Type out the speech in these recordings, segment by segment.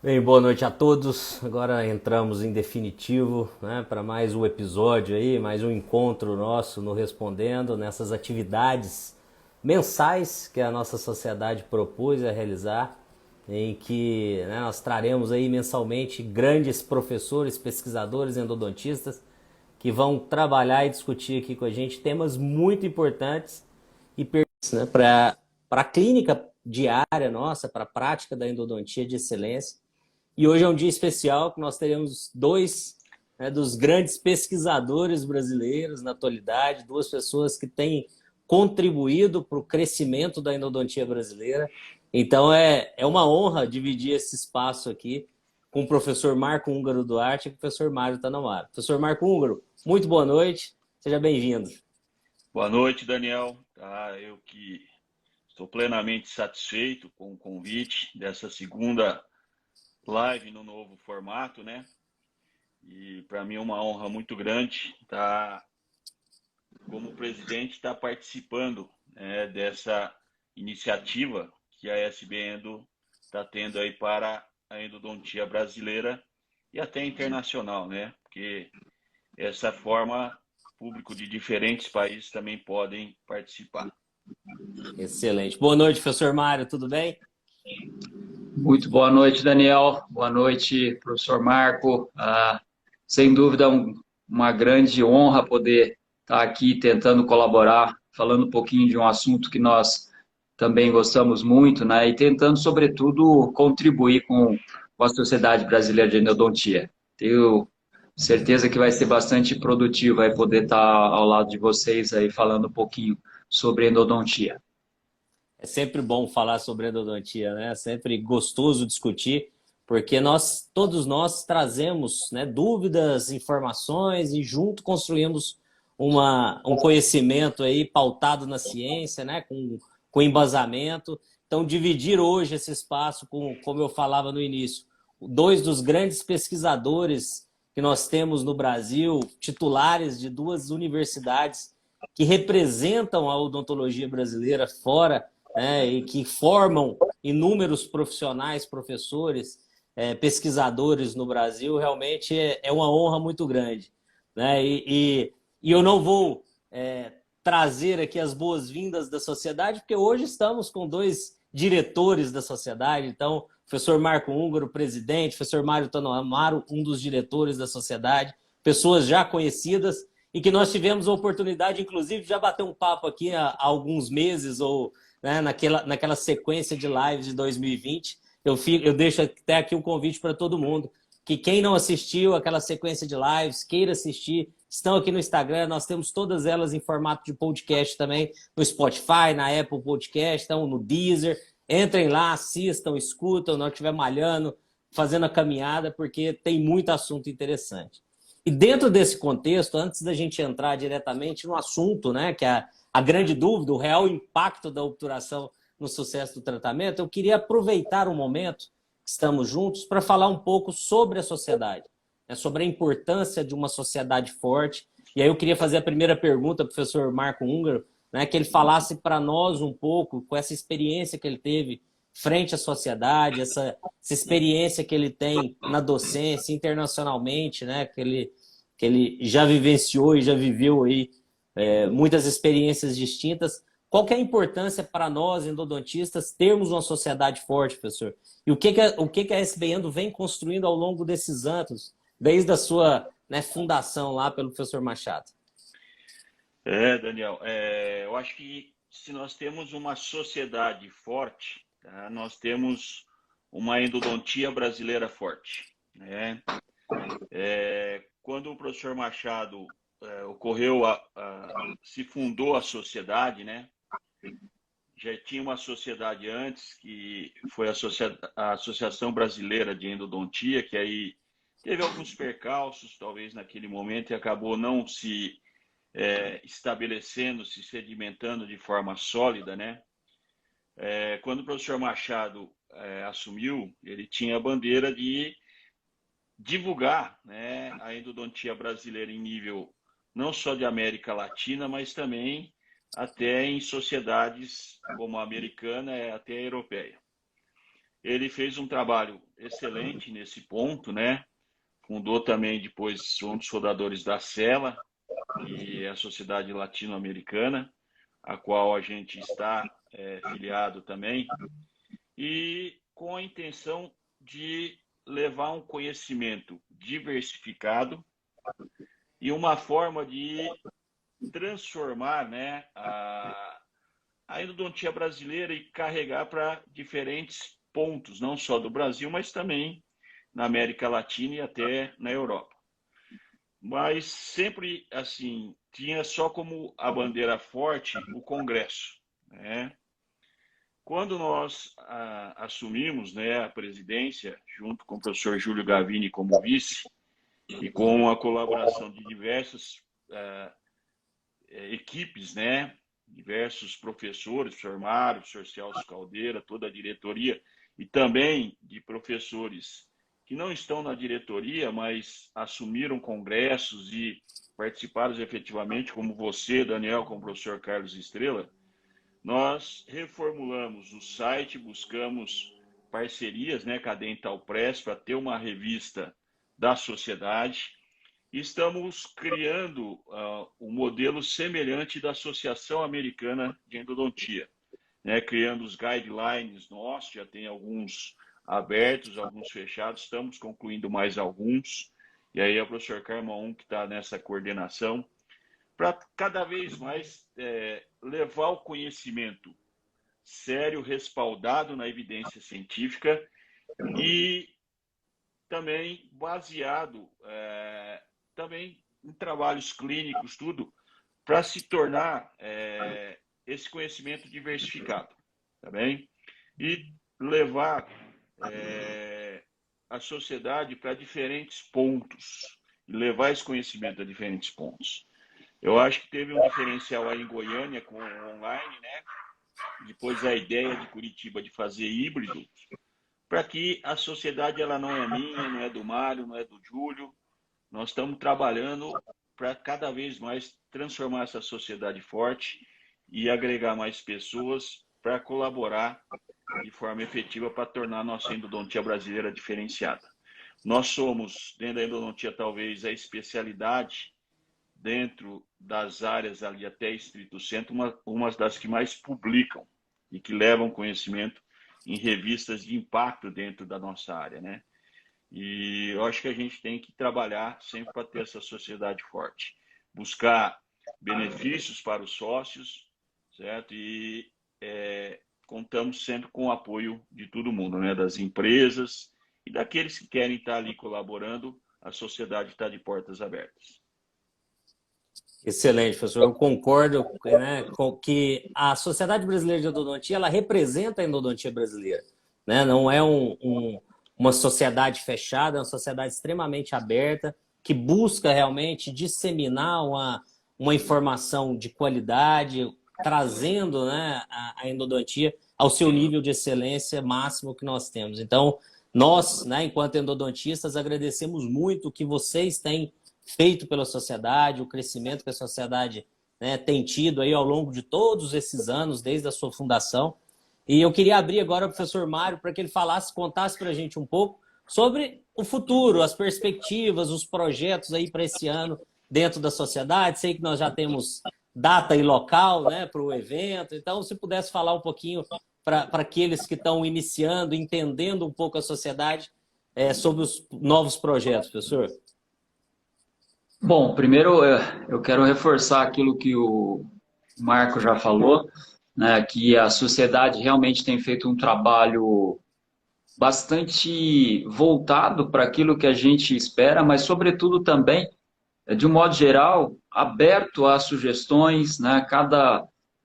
Bem, boa noite a todos. Agora entramos em definitivo, né, para mais um episódio aí, mais um encontro nosso no Respondendo, nessas atividades mensais que a nossa sociedade propôs a realizar, em que, né, nós traremos aí mensalmente grandes professores, pesquisadores, endodontistas que vão trabalhar e discutir aqui com a gente temas muito importantes e pertinentes, né, para a clínica diária nossa, para a prática da endodontia de excelência. E hoje é um dia especial que nós teremos dois, né, dos grandes pesquisadores brasileiros na atualidade, duas pessoas que têm contribuído para o crescimento da endodontia brasileira. Então é uma honra dividir esse espaço aqui com o professor Marco Húngaro Duarte e o professor Mário Tanamara. Professor Marco Húngaro, muito boa noite, seja bem-vindo. Boa noite, Daniel. Eu que estou plenamente satisfeito com o convite dessa segunda live no novo formato, né? E para mim é uma honra muito grande estar, como presidente, estar participando, né, dessa iniciativa que a SB Endo está tendo aí para a endodontia brasileira e até internacional, né? Porque essa forma, público de diferentes países também podem participar. Excelente. Boa noite, professor Mário, tudo bem? Muito boa noite, Daniel. Boa noite, professor Marco. Sem dúvida, uma grande honra poder estar aqui tentando colaborar, falando um pouquinho de um assunto que nós também gostamos muito, né? E tentando, sobretudo, contribuir com a Sociedade Brasileira de Endodontia. Tenho certeza que vai ser bastante produtivo aí poder estar ao lado de vocês aí falando um pouquinho sobre endodontia. É sempre bom falar sobre endodontia, né? É sempre gostoso discutir, porque todos nós trazemos, né, dúvidas, informações e junto construímos um conhecimento aí pautado na ciência, né, com embasamento. Então, dividir hoje esse espaço com, como eu falava no início, dois dos grandes pesquisadores que nós temos no Brasil, titulares de duas universidades que representam a odontologia brasileira fora, né, e que formam inúmeros profissionais, professores, pesquisadores no Brasil, realmente é uma honra muito grande. Né? E eu não vou trazer aqui as boas-vindas da sociedade, porque hoje estamos com dois diretores da sociedade, então, professor Marco Húngaro, presidente, professor Mário Tanamaro, um dos diretores da sociedade, pessoas já conhecidas e que nós tivemos a oportunidade, inclusive, de já bater um papo aqui há alguns meses ou, né, naquela sequência de lives de 2020. Eu deixo até aqui um convite para todo mundo, que quem não assistiu aquela sequência de lives, queira assistir, estão aqui no Instagram, nós temos todas elas em formato de podcast também, no Spotify, na Apple Podcast, estão no Deezer. Entrem lá, assistam, escutam, não estiver malhando, fazendo a caminhada, porque tem muito assunto interessante. E dentro desse contexto, antes da gente entrar diretamente no assunto, né, que é a grande dúvida, o real impacto da obturação no sucesso do tratamento, eu queria aproveitar o momento que estamos juntos para falar um pouco sobre a sociedade, né, sobre a importância de uma sociedade forte. E aí eu queria fazer a primeira pergunta, professor Marco Húngaro, né, que ele falasse para nós um pouco, com essa experiência que ele teve frente à sociedade, essa experiência que ele tem na docência internacionalmente, né, que ele já vivenciou e já viveu aí muitas experiências distintas. Qual que é a importância para nós, endodontistas, termos uma sociedade forte, professor? E o que a SB Endo vem construindo ao longo desses anos, desde a sua, né, fundação lá pelo professor Machado? Daniel, eu acho que se nós temos uma sociedade forte, tá, nós temos uma endodontia brasileira forte, né? Quando o professor Machado ocorreu, se fundou a sociedade, né? Já tinha uma sociedade antes, que foi a Associação Brasileira de Endodontia, que aí teve alguns percalços, talvez naquele momento, e acabou não se estabelecendo, se sedimentando de forma sólida, né? Quando o professor Machado assumiu, ele tinha a bandeira de divulgar, né, a endodontia brasileira em nível não só de América Latina, mas também até em sociedades como a americana e até a europeia. ele fez um trabalho excelente nesse ponto, né? Fundou também depois um dos fundadores da CELA, que é a Sociedade Latino-Americana, a qual a gente está filiado também, e com a intenção de levar um conhecimento diversificado e uma forma de transformar, né, a endodontia brasileira e carregar para diferentes pontos, não só do Brasil, mas também na América Latina e até na Europa. Mas sempre, assim, tinha só como a bandeira forte o Congresso, né? Quando nós assumimos, né, a presidência, junto com o professor Júlio Gavini como vice, e com a colaboração de diversas equipes, né, diversos professores, professor Mário, professor Celso Caldeira, toda a diretoria, e também de professores que não estão na diretoria, mas assumiram congressos e participaram efetivamente, como você, Daniel, como o professor Carlos Estrela, nós reformulamos o site, buscamos parcerias, né, com a Dental Press, para ter uma revista da sociedade, e estamos criando um modelo semelhante da Associação Americana de Endodontia, né, criando os guidelines nossos, já tem alguns abertos, alguns fechados, estamos concluindo mais alguns, e aí é o professor Carmão que está nessa coordenação, para cada vez mais levar o conhecimento sério, respaldado na evidência científica e também baseado também em trabalhos clínicos, tudo, para se tornar esse conhecimento diversificado, tá bem? E levar a sociedade para diferentes pontos, e levar esse conhecimento a diferentes pontos. Eu acho que teve um diferencial aí em Goiânia com o online, né? Depois a ideia de Curitiba de fazer híbrido, para que a sociedade ela não é minha, não é do Mário, não é do Júlio. Nós estamos trabalhando para cada vez mais transformar essa sociedade forte e agregar mais pessoas para colaborar de forma efetiva para tornar a nossa endodontia brasileira diferenciada. Nós somos, dentro da endodontia, talvez a especialidade dentro das áreas ali até estrito centro, uma das que mais publicam e que levam conhecimento em revistas de impacto dentro da nossa área, né? E eu acho que a gente tem que trabalhar sempre para ter essa sociedade forte, buscar benefícios para os sócios, certo? E contamos sempre com o apoio de todo mundo, né? Das empresas e daqueles que querem estar ali colaborando, a sociedade está de portas abertas. Excelente, professor. Eu concordo, né, com que a Sociedade Brasileira de Endodontia ela representa a endodontia brasileira, né? Não é uma sociedade fechada, é uma sociedade extremamente aberta que busca realmente disseminar uma informação de qualidade, trazendo, né, a endodontia ao seu nível de excelência máximo que nós temos. Então, nós, né, enquanto endodontistas, agradecemos muito o que vocês têm feito pela sociedade, o crescimento que a sociedade, né, tem tido aí ao longo de todos esses anos, desde a sua fundação. E eu queria abrir agora o professor Mário para que ele contasse para a gente um pouco sobre o futuro, as perspectivas, os projetos aí para esse ano dentro da sociedade. Sei que nós já temos data e local, né, para o evento, então se pudesse falar um pouquinho para aqueles que estão iniciando, entendendo um pouco a sociedade, sobre os novos projetos, professor. Bom, primeiro eu quero reforçar aquilo que o Marco já falou, né, que a sociedade realmente tem feito um trabalho bastante voltado para aquilo que a gente espera, mas sobretudo também, de um modo geral, aberto a sugestões, né,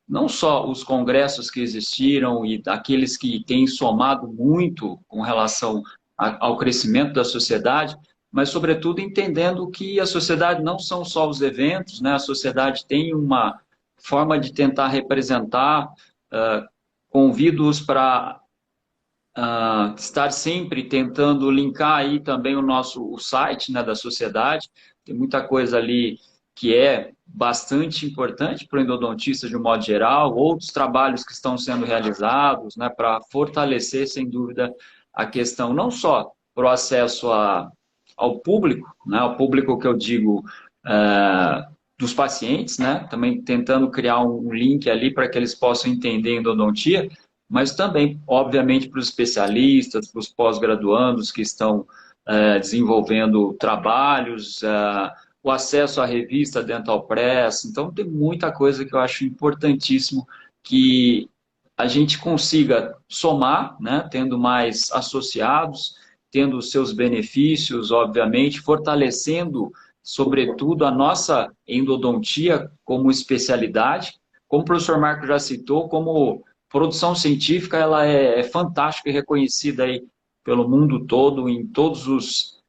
não só os congressos que existiram e aqueles que têm somado muito com relação ao crescimento da sociedade, mas, sobretudo, entendendo que a sociedade não são só os eventos, né? A sociedade tem uma forma de tentar representar, convido-os para estar sempre tentando linkar aí também o site, né, da sociedade. Tem muita coisa ali que é bastante importante para o endodontista de um modo geral, outros trabalhos que estão sendo realizados, né, para fortalecer, sem dúvida, a questão não só para o acesso ao público, né, ao público que eu digo dos pacientes, né, também tentando criar um link ali para que eles possam entender endodontia, mas também, obviamente, para os especialistas, para os pós-graduandos que estão desenvolvendo trabalhos, o acesso à revista Dental Press. Então, tem muita coisa que eu acho importantíssimo que a gente consiga somar, né, tendo mais associados, tendo os seus benefícios, obviamente, fortalecendo, sobretudo, a nossa endodontia como especialidade. Como o professor Marco já citou, como produção científica, ela é fantástica e reconhecida aí pelo mundo todo, em todos os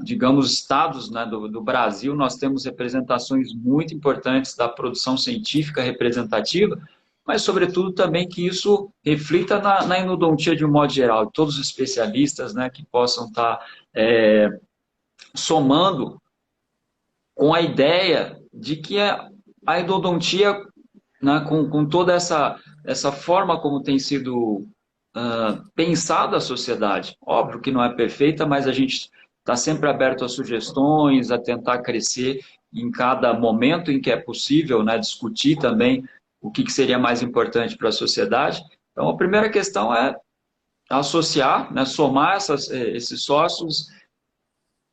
digamos, estados, né, do Brasil. Nós temos representações muito importantes da produção científica representativa, mas, sobretudo, também que isso reflita na endodontia de um modo geral, todos os especialistas, né, que possam estar somando com a ideia de que a endodontia, né, com toda essa forma como tem sido pensada a sociedade. Óbvio que não é perfeita, mas a gente está sempre aberto a sugestões, a tentar crescer em cada momento em que é possível, né, discutir também o que seria mais importante para a sociedade. Então, a primeira questão é associar, né, somar esses sócios,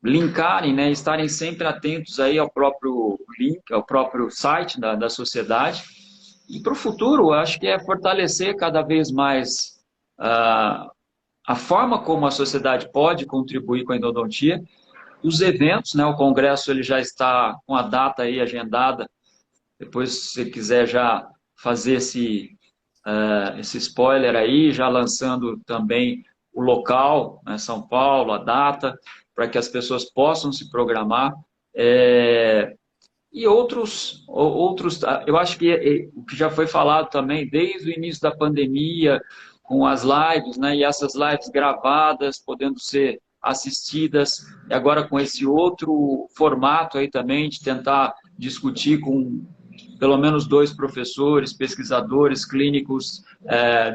linkarem, né, estarem sempre atentos aí ao próprio link, ao próprio site da sociedade. E para o futuro, eu acho que é fortalecer cada vez mais a forma como a sociedade pode contribuir com a endodontia. Os eventos, né, o congresso ele já está com a data aí agendada. Depois, se você quiser já fazer esse spoiler aí, já lançando também o local, né, São Paulo, a data, para que as pessoas possam se programar. E outros, eu acho que o que já foi falado também desde o início da pandemia, com as lives, né, e essas lives gravadas, podendo ser assistidas, e agora com esse outro formato aí também, de tentar discutir com pelo menos 2 professores, pesquisadores, clínicos,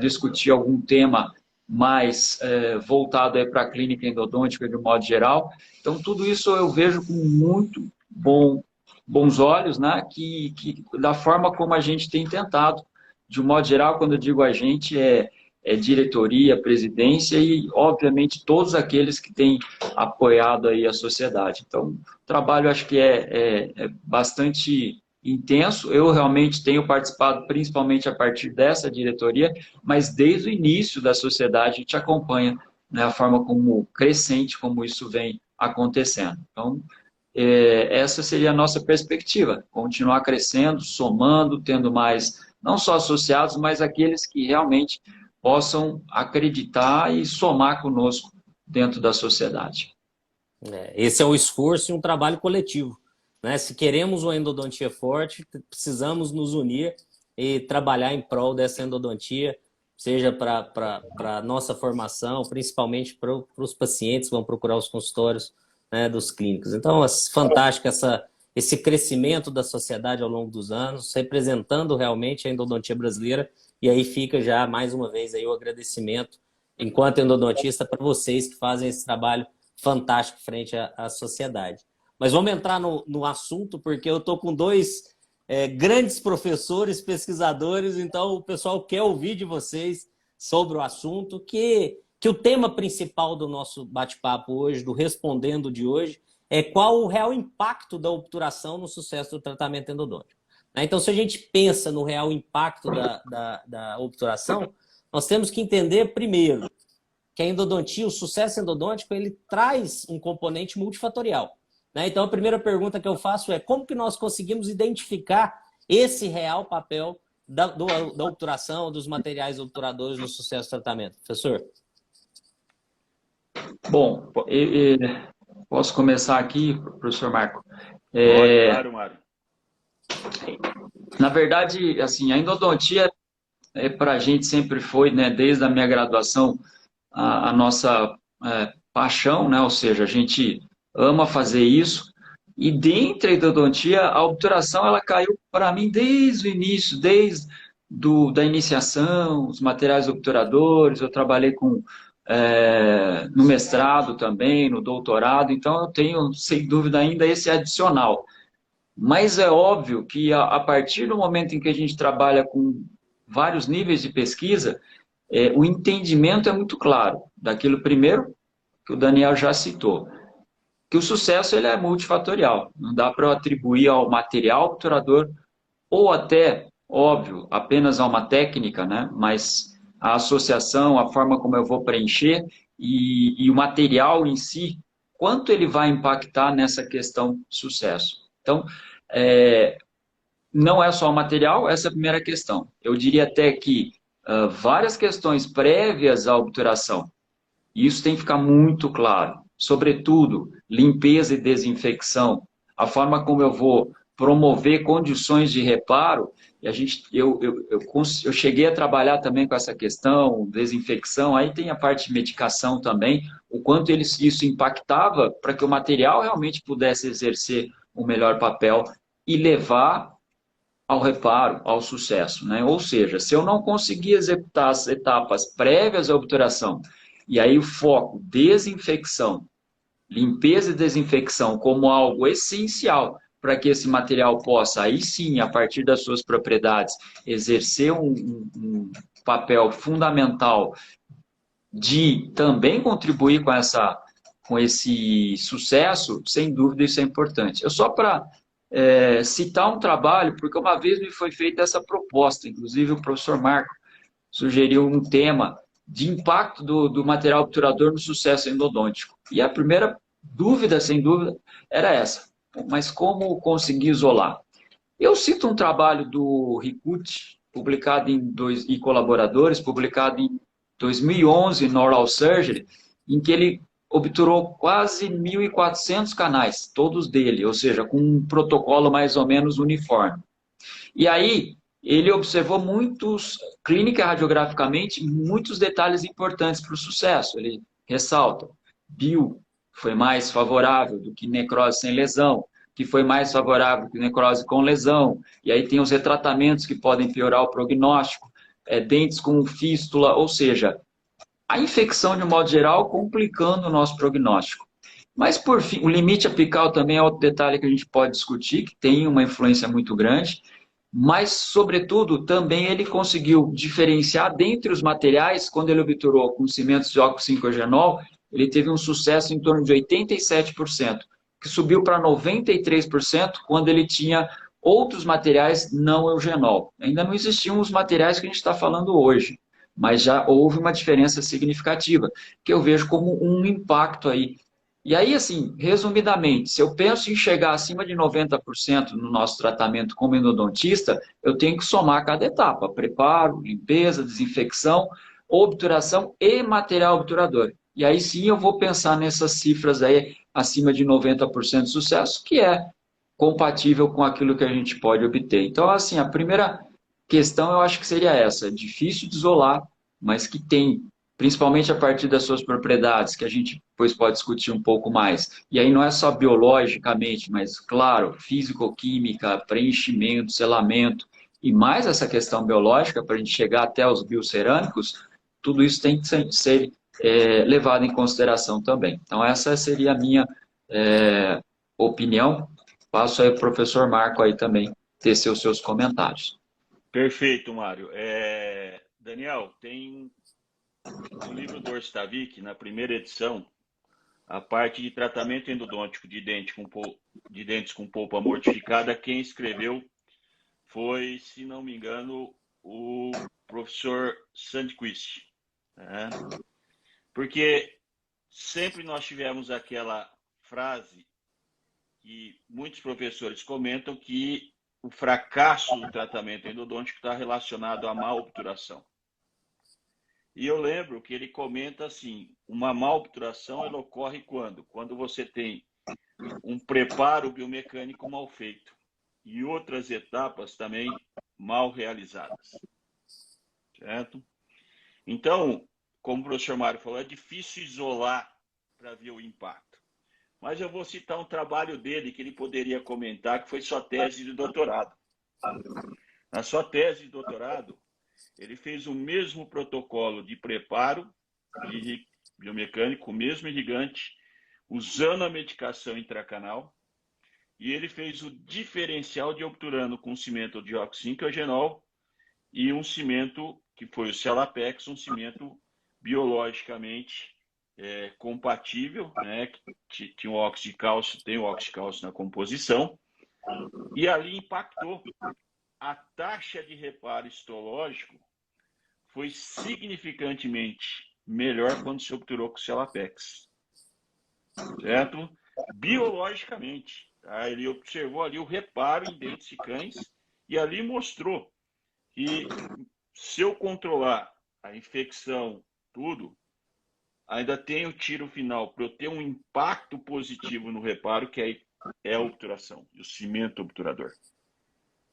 discutir algum tema mais voltado para a clínica endodôntica de um modo geral. Então, tudo isso eu vejo com muito bons olhos, né, que da forma como a gente tem tentado, de um modo geral, quando eu digo a gente, diretoria, presidência e, obviamente, todos aqueles que têm apoiado aí a sociedade. Então, o trabalho acho que é bastante intenso. Eu realmente tenho participado principalmente a partir dessa diretoria, mas desde o início da sociedade a gente acompanha, né, a forma como crescente, como isso vem acontecendo. Então, essa seria a nossa perspectiva, continuar crescendo, somando, tendo mais, não só associados, mas aqueles que realmente possam acreditar e somar conosco dentro da sociedade. Esse é o esforço e um trabalho coletivo, né? Se queremos uma endodontia forte, precisamos nos unir e trabalhar em prol dessa endodontia, seja para a nossa formação, principalmente para os pacientes que vão procurar os consultórios, né, dos clínicos. Então, é fantástico esse crescimento da sociedade ao longo dos anos, representando realmente a endodontia brasileira. E aí fica já, mais uma vez, aí o agradecimento, enquanto endodontista, para vocês que fazem esse trabalho fantástico frente à sociedade. Mas vamos entrar no assunto, porque eu estou com 2 grandes professores, pesquisadores, então o pessoal quer ouvir de vocês sobre o assunto, que o tema principal do nosso bate-papo hoje, do Respondendo de hoje, é qual o real impacto da obturação no sucesso do tratamento endodôntico. Então, se a gente pensa no real impacto da obturação, nós temos que entender, primeiro, que a endodontia, o sucesso endodôntico, ele traz um componente multifatorial. Então, a primeira pergunta que eu faço é como que nós conseguimos identificar esse real papel da obturação, dos materiais obturadores no sucesso do tratamento? Professor? Bom, posso começar aqui, professor Marco? Claro, Mário. Na verdade, assim, a endodontia para a gente sempre foi, né, desde a minha graduação, a nossa paixão, né? Ou seja, a gente ama fazer isso, E dentro da endodontia, a obturação ela caiu para mim desde o início, da iniciação, os materiais obturadores, eu trabalhei no mestrado também, no doutorado, então eu tenho, sem dúvida, ainda esse adicional. Mas é óbvio que a partir do momento em que a gente trabalha com vários níveis de pesquisa, o entendimento é muito claro daquilo primeiro que o Daniel já citou, que o sucesso ele é multifatorial. Não dá para eu atribuir ao material obturador ou até, óbvio, apenas a uma técnica, né? Mas a associação, a forma como eu vou preencher e o material em si, quanto ele vai impactar nessa questão sucesso. Então, não é só o material, essa é a primeira questão. Eu diria até que várias questões prévias à obturação, e isso tem que ficar muito claro. Sobretudo, limpeza e desinfecção, a forma como eu vou promover condições de reparo. E eu cheguei a trabalhar também com essa questão, desinfecção, aí tem a parte de medicação também, o quanto isso impactava para que o material realmente pudesse exercer um melhor papel e levar ao reparo, ao sucesso, né? Ou seja, se eu não conseguir executar as etapas prévias à obturação, e aí o foco, desinfecção, limpeza e desinfecção como algo essencial para que esse material possa, aí sim, a partir das suas propriedades, exercer um papel fundamental de também contribuir com esse sucesso, sem dúvida isso é importante. Eu só para citar um trabalho, porque uma vez me foi feita essa proposta, inclusive o professor Marco sugeriu um tema de impacto do material obturador no sucesso endodôntico. E a primeira dúvida, sem dúvida, era essa. Mas como conseguir isolar? Eu cito um trabalho do Rikuchi, e colaboradores, publicado em 2011 no Oral Surgery, em que ele obturou quase 1.400 canais, todos dele, ou seja, com um protocolo mais ou menos uniforme. E aí, ele observou clínica radiograficamente, muitos detalhes importantes para o sucesso. Ele ressalta, bio foi mais favorável do que necrose sem lesão, que foi mais favorável do que necrose com lesão. E aí tem os retratamentos que podem piorar o prognóstico, dentes com fístula, ou seja, a infecção, de modo geral, complicando o nosso prognóstico. Mas, por fim, o limite apical também é outro detalhe que a gente pode discutir, que tem uma influência muito grande, mas, sobretudo, também ele conseguiu diferenciar dentre os materiais, quando ele obturou com cimentos de óxido 5-eugenol, ele teve um sucesso em torno de 87%, que subiu para 93% quando ele tinha outros materiais não eugenol. Ainda não existiam os materiais que a gente está falando hoje, mas já houve uma diferença significativa, que eu vejo como um impacto aí. E aí, assim, resumidamente, se eu penso em chegar acima de 90% no nosso tratamento como endodontista, eu tenho que somar cada etapa: preparo, limpeza, desinfecção, obturação e material obturador. E aí sim eu vou pensar nessas cifras aí acima de 90% de sucesso, que é compatível com aquilo que a gente pode obter. Então, assim, a primeira questão eu acho que seria essa: difícil de isolar, mas que tem, principalmente a partir das suas propriedades, que a gente depois pode discutir um pouco mais. E aí não é só biologicamente, mas, claro, físico-química, preenchimento, selamento, e mais essa questão biológica, para a gente chegar até os biocerâmicos, tudo isso tem que ser levado em consideração também. Então, essa seria a minha opinião. Passo aí para o professor Marco aí também tecer os seus comentários. Perfeito, Mário. Daniel, tem no livro do Orstavik, na primeira edição, a parte de tratamento endodôntico de dentes com polpa mortificada, quem escreveu foi, se não me engano, o professor Sandquist. Né? Porque sempre nós tivemos aquela frase que muitos professores comentam, que o fracasso do tratamento endodôntico está relacionado à má obturação. E eu lembro que ele comenta assim: uma má obturação ela ocorre quando? Quando você tem um preparo biomecânico mal feito e outras etapas também mal realizadas. Certo? Então, como o professor Mário falou, é difícil isolar para ver o impacto. mas eu vou citar um trabalho dele que ele poderia comentar, que foi sua tese de doutorado. Na sua tese de doutorado, ele fez o mesmo protocolo de preparo de biomecânico, o mesmo irrigante, usando a medicação intracanal, e ele fez o diferencial de obturano com cimento de oxinquiogenol e um cimento que foi o Celapex, um cimento biologicamente compatível, né, que tinha o óxido de cálcio, tem o óxido de cálcio na composição, e ali impactou. A taxa de reparo histológico foi significantemente melhor quando se obturou com o Celapex, certo? Biologicamente, tá? Ele observou ali o reparo em dentes de cães e ali mostrou que se eu controlar a infecção, tudo, ainda tem o tiro final para eu ter um impacto positivo no reparo, que é a obturação, e o cimento obturador,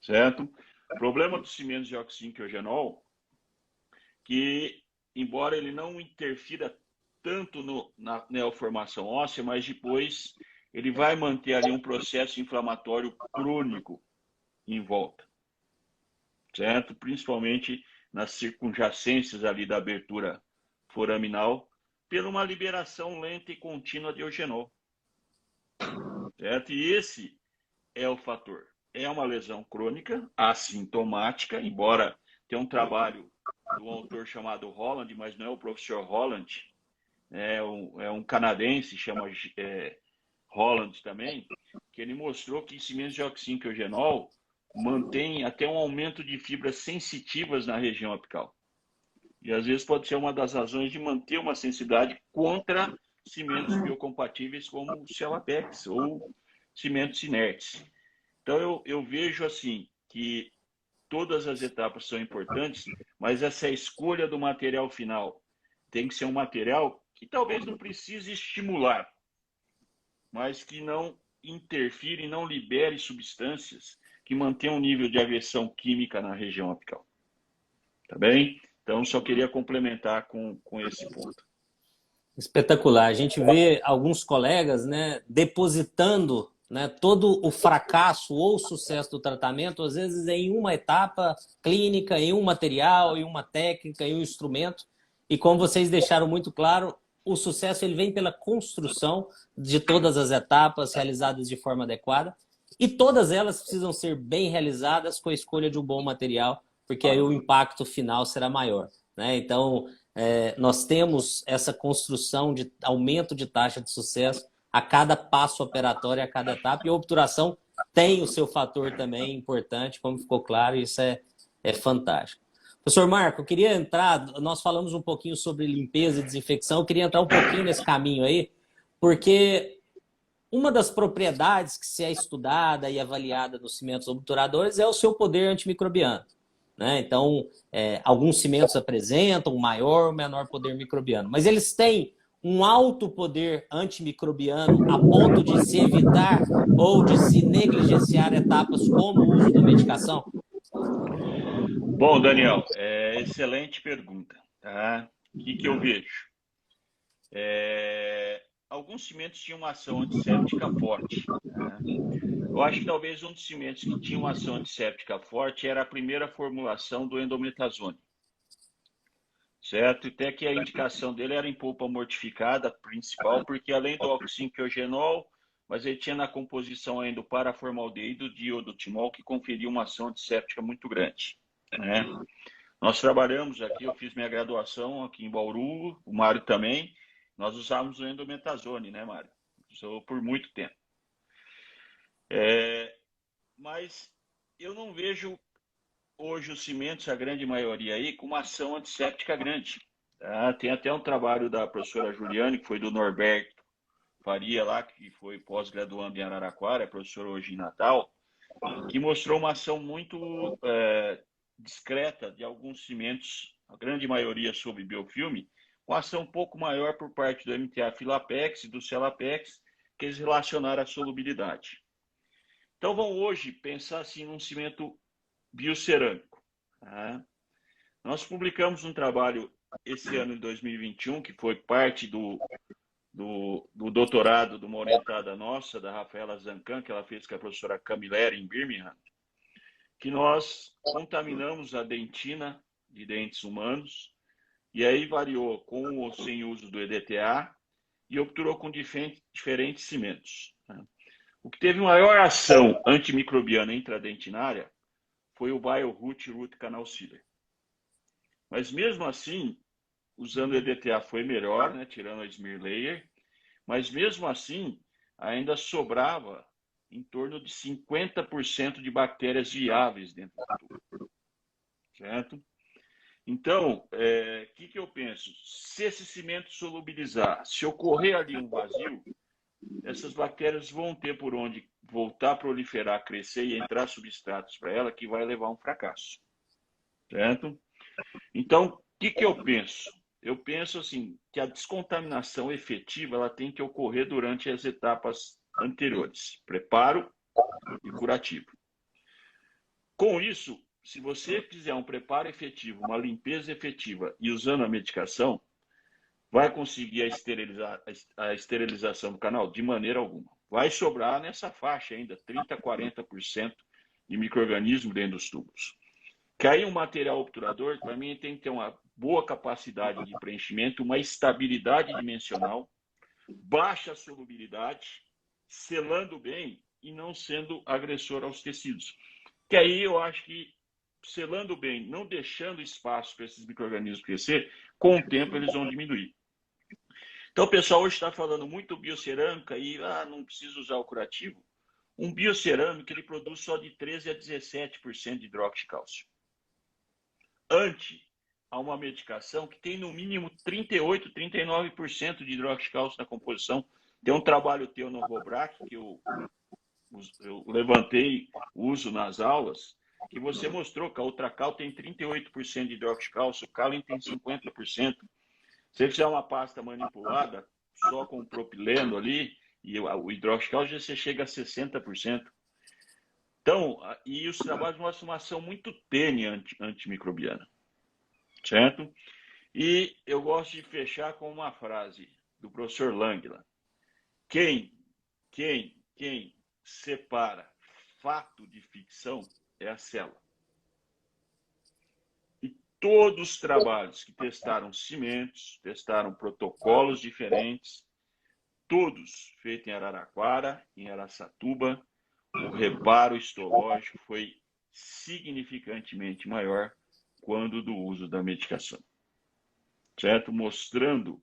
certo? O problema dos cimentos de oxinquiogenol, que embora ele não interfira tanto na neoformação óssea, mas depois ele vai manter ali um processo inflamatório crônico em volta, certo? Principalmente nas circunjacências ali da abertura foraminal, por uma liberação lenta e contínua de eugenol, certo? E esse é o fator. É uma lesão crônica, assintomática, embora tenha um trabalho do autor chamado Holland, mas não é o professor Holland, é um canadense, chama Holland também, que ele mostrou que cimentos de oxinquiogenol mantém até um aumento de fibras sensitivas na região apical. E às vezes pode ser uma das razões de manter uma sensibilidade contra cimentos biocompatíveis como o Celapex ou cimentos inertes. Então eu vejo assim que todas as etapas são importantes, mas essa escolha do material final tem que ser um material que talvez não precise estimular, mas que não interfira e não libere substâncias que mantenham um nível de agressão química na região apical. Tá bem? Então, só queria complementar com esse ponto. Espetacular. A gente vê alguns colegas, né, depositando, né, todo o fracasso ou sucesso do tratamento, às vezes em uma etapa clínica, em um material, em uma técnica, em um instrumento. E como vocês deixaram muito claro, o sucesso ele vem pela construção de todas as etapas realizadas de forma adequada. E todas elas precisam ser bem realizadas com a escolha de um bom material, porque aí o impacto final será maior, né? Então, nós temos essa construção de aumento de taxa de sucesso a cada passo operatório, a cada etapa, e a obturação tem o seu fator também importante, como ficou claro, e isso é fantástico. Professor Marco, eu queria entrar, nós falamos um pouquinho sobre limpeza e desinfecção, eu queria entrar um pouquinho nesse caminho aí, porque uma das propriedades que se é estudada e avaliada nos cimentos obturadores é o seu poder antimicrobiano, né? Então, alguns cimentos apresentam um maior ou menor poder microbiano, mas eles têm um alto poder antimicrobiano a ponto de se evitar ou de se negligenciar etapas como o uso da medicação? Bom, Daniel, excelente pergunta. Tá? O que eu vejo? Alguns cimentos tinham uma ação antisséptica forte. Tá? Eu acho que talvez um dos cimentos que tinha uma ação antisséptica forte era a primeira formulação do endometazone. Certo? Até que a indicação dele era em polpa mortificada principal, porque além do oxinquiogenol, mas ele tinha na composição ainda o paraformaldeído de iodotimol, que conferia uma ação antisséptica muito grande. Né? Nós trabalhamos aqui, eu fiz minha graduação aqui em Bauru, o Mário também, nós usávamos o endometazone, né, Mário? Usou por muito tempo. Mas eu não vejo hoje os cimentos, a grande maioria aí, com uma ação antisséptica grande. Tá? Tem até um trabalho da professora Juliane, que foi do Norberto Faria lá, que foi pós-graduando em Araraquara, é professor hoje em Natal, que mostrou uma ação muito discreta de alguns cimentos, a grande maioria sob biofilme, com ação um pouco maior por parte do MTA Filapex e do Celapex, que eles relacionaram à solubilidade. Então, vamos hoje pensar assim num cimento biocerâmico. Tá? Nós publicamos um trabalho esse ano de 2021, que foi parte do doutorado de uma orientada nossa, da Rafaela Zancan, que ela fez com a professora Camilleri em Birmingham, que nós contaminamos a dentina de dentes humanos, e aí variou com ou sem uso do EDTA, e obturou com diferentes cimentos. O que teve maior ação antimicrobiana intradentinária foi o BioRoot Root Canal Sealer. Mas mesmo assim, usando o EDTA foi melhor, né, tirando a smear layer, mas mesmo assim ainda sobrava em torno de 50% de bactérias viáveis dentro do tubo. Certo? Então, que eu penso? Se esse cimento solubilizar, se ocorrer ali um vazio, essas bactérias vão ter por onde voltar a proliferar, crescer e entrar substratos para ela, que vai levar a um fracasso. Certo? Então, o que eu penso? Eu penso assim, que a descontaminação efetiva ela tem que ocorrer durante as etapas anteriores, preparo e curativo. Com isso, se você fizer um preparo efetivo, uma limpeza efetiva e usando a medicação, vai conseguir a esterilização do canal? De maneira alguma. Vai sobrar nessa faixa ainda, 30% a 40% de micro-organismo dentro dos tubos. Que aí um material obturador, para mim, tem que ter uma boa capacidade de preenchimento, uma estabilidade dimensional, baixa solubilidade, selando bem e não sendo agressor aos tecidos. Que aí eu acho que selando bem, não deixando espaço para esses micro-organismos crescer, com o tempo eles vão diminuir. Então o pessoal hoje está falando muito biocerâmica e não precisa usar o curativo. Um biocerâmico ele produz só de 13% a 17% de hidróxido de cálcio. Ante a uma medicação que tem no mínimo 38%, 39% de hidróxido de cálcio na composição. Tem um trabalho teu no Vobrac, que eu levantei, uso nas aulas, que você mostrou que a Ultracal tem 38% de hidróxido de cálcio, o Calen tem 50%. Se você fizer uma pasta manipulada, só com propileno ali, e o hidróxido de cálcio, você chega a 60%. Então, e os trabalhos mostram uma ação muito tênue antimicrobiana. Certo? E eu gosto de fechar com uma frase do professor Langland. Quem separa fato de ficção é a célula. E todos os trabalhos que testaram cimentos, testaram protocolos diferentes, todos feitos em Araraquara, em Araçatuba, o reparo histológico foi significantemente maior quando do uso da medicação. Certo? Mostrando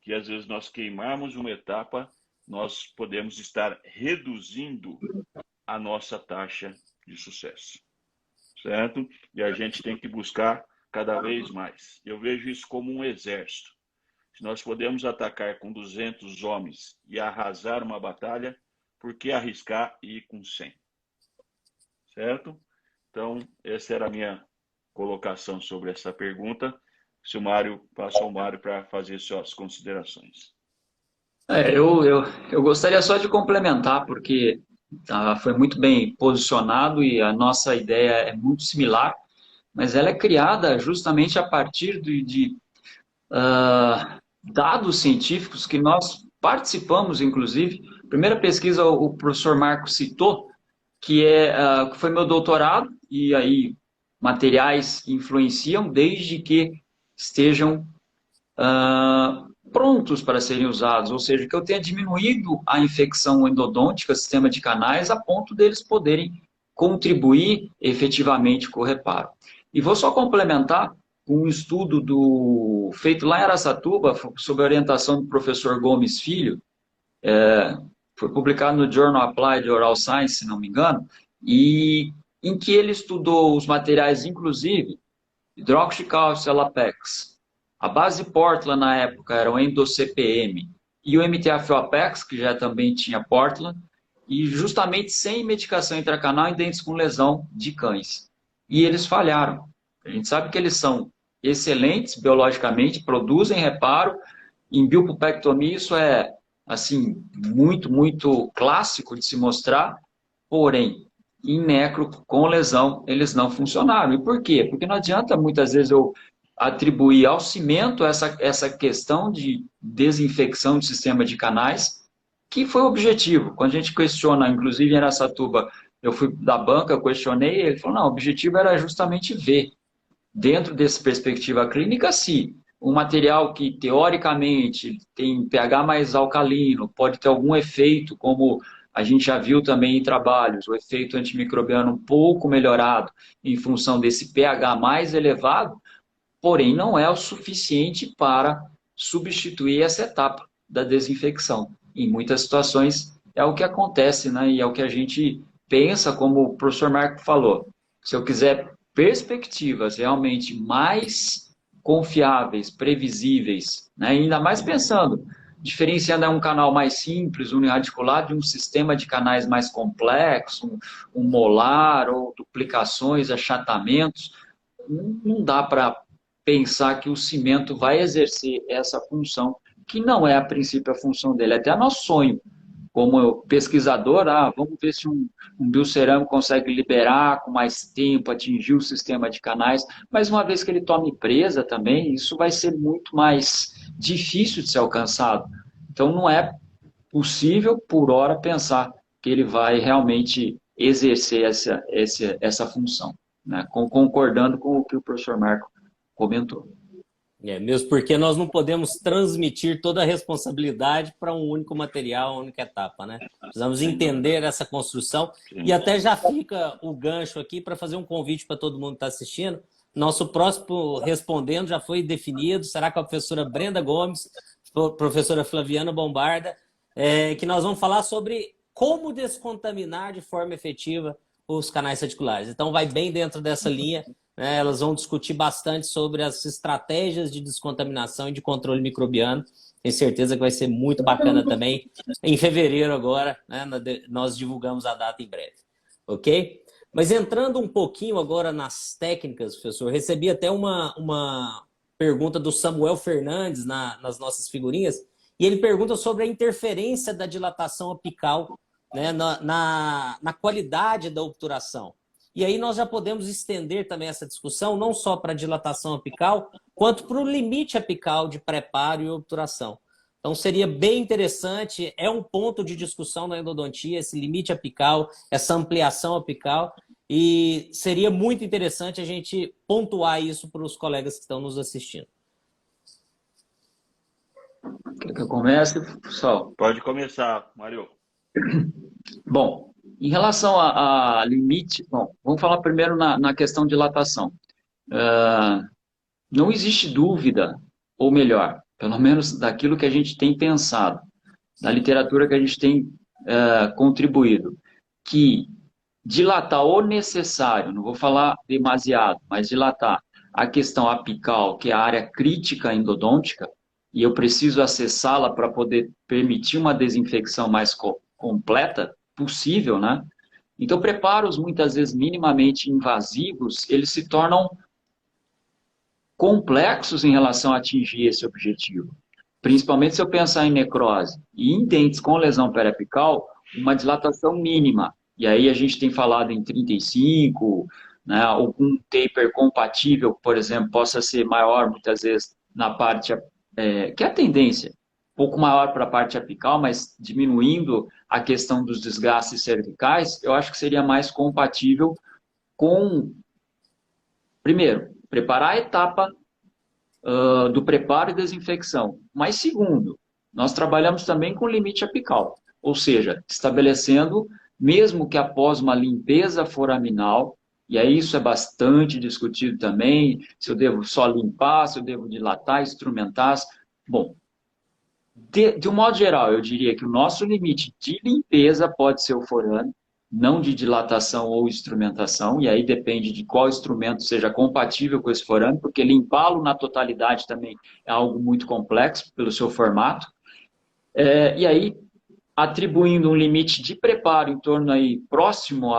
que às vezes nós queimarmos uma etapa, nós podemos estar reduzindo a nossa taxa de sucesso. Certo? E a gente tem que buscar cada vez mais. Eu vejo isso como um exército. Se nós podemos atacar com 200 homens e arrasar uma batalha, por que arriscar e ir com 100? Certo? Então, essa era a minha colocação sobre essa pergunta. Se o Mário, passo ao Mário para fazer suas considerações. Eu gostaria só de complementar, porque foi muito bem posicionado e a nossa ideia é muito similar, mas ela é criada justamente a partir de dados científicos que nós participamos, inclusive. A primeira pesquisa o professor Marco citou, que foi meu doutorado, e aí materiais influenciam desde que estejam prontos para serem usados, ou seja, que eu tenha diminuído a infecção endodôntica, sistema de canais, a ponto deles poderem contribuir efetivamente com o reparo. E vou só complementar com um estudo feito lá em Araçatuba, sob a orientação do professor Gomes Filho, foi publicado no Journal Applied Oral Science, se não me engano, e em que ele estudou os materiais, inclusive, hidróxido de cálcio Elapex, a base Portland na época era o Endo-CPM, e o MTA-Fioapex, que já também tinha Portland, e justamente sem medicação intracanal em dentes com lesão de cães. E eles falharam. A gente sabe que eles são excelentes biologicamente, produzem reparo. Em biopulpectomia isso é assim, muito, muito clássico de se mostrar, porém, em necro com lesão, eles não funcionaram. E por quê? Porque não adianta muitas vezes eu atribuir ao cimento essa questão de desinfecção do sistema de canais que foi o objetivo. Quando a gente questiona, inclusive em Araçatuba, eu fui da banca, eu questionei, ele falou, não, o objetivo era justamente ver, dentro dessa perspectiva clínica, se um material que, teoricamente, tem pH mais alcalino, pode ter algum efeito, como a gente já viu também em trabalhos, o efeito antimicrobiano um pouco melhorado em função desse pH mais elevado, porém não é o suficiente para substituir essa etapa da desinfecção. Em muitas situações é o que acontece, né? E é o que a gente pensa, como o professor Marco falou. Se eu quiser perspectivas realmente mais confiáveis, previsíveis, né? Ainda mais pensando, diferenciando um canal mais simples, uniradicular, de um sistema de canais mais complexo, um molar ou duplicações, achatamentos, não dá para pensar que o cimento vai exercer essa função, que não é a princípio a função dele, é até nosso sonho. Como pesquisador, vamos ver se um biocerâmico consegue liberar com mais tempo, atingir o sistema de canais, mas uma vez que ele tome presa também, isso vai ser muito mais difícil de ser alcançado. Então não é possível, por hora, pensar que ele vai realmente exercer essa função, né? Concordando com o que o professor Marco comentou. Mesmo porque nós não podemos transmitir toda a responsabilidade para um único material, uma única etapa, né? Precisamos entender essa construção e até já fica o gancho aqui para fazer um convite para todo mundo que está assistindo. Nosso próximo respondendo já foi definido, será com a professora Brenda Gomes, professora Flaviana Bombarda, que nós vamos falar sobre como descontaminar de forma efetiva os canais reticulares. Então vai bem dentro dessa linha. Elas vão discutir bastante sobre as estratégias de descontaminação e de controle microbiano. Tenho certeza que vai ser muito bacana também. Em fevereiro agora, né, nós divulgamos a data em breve. Ok? Mas entrando um pouquinho agora nas técnicas, professor, recebi até uma pergunta do Samuel Fernandes nas nossas figurinhas, e ele pergunta sobre a interferência da dilatação apical, né, na qualidade da obturação. E aí nós já podemos estender também essa discussão, não só para a dilatação apical, quanto para o limite apical de preparo e obturação. Então seria bem interessante, é um ponto de discussão na endodontia, esse limite apical, essa ampliação apical, e seria muito interessante a gente pontuar isso para os colegas que estão nos assistindo. Quer que eu comece, pessoal? Pode começar, Mário. Bom, em relação a limite, bom, vamos falar primeiro na questão de dilatação. Não existe dúvida, ou melhor, pelo menos daquilo que a gente tem pensado, da literatura que a gente tem contribuído, que dilatar o necessário, não vou falar demasiado, mas dilatar a questão apical, que é a área crítica endodôntica, e eu preciso acessá-la para poder permitir uma desinfecção mais completa possível, né? Então, preparos muitas vezes minimamente invasivos, eles se tornam complexos em relação a atingir esse objetivo. Principalmente se eu pensar em necrose e em dentes com lesão periapical, uma dilatação mínima. E aí a gente tem falado em 35, né? Algum taper compatível, por exemplo, possa ser maior muitas vezes na parte, que é a tendência, um pouco maior para a parte apical, mas diminuindo a questão dos desgastes cervicais, eu acho que seria mais compatível com, primeiro, preparar a etapa do preparo e desinfecção. Mas segundo, nós trabalhamos também com limite apical, ou seja, estabelecendo, mesmo que após uma limpeza foraminal, e aí isso é bastante discutido também, se eu devo só limpar, se eu devo dilatar, instrumentar. Bom, de um modo geral, eu diria que o nosso limite de limpeza pode ser o forame, não de dilatação ou instrumentação, e aí depende de qual instrumento seja compatível com esse forame, porque limpá-lo na totalidade também é algo muito complexo pelo seu formato. E aí, atribuindo um limite de preparo em torno aí próximo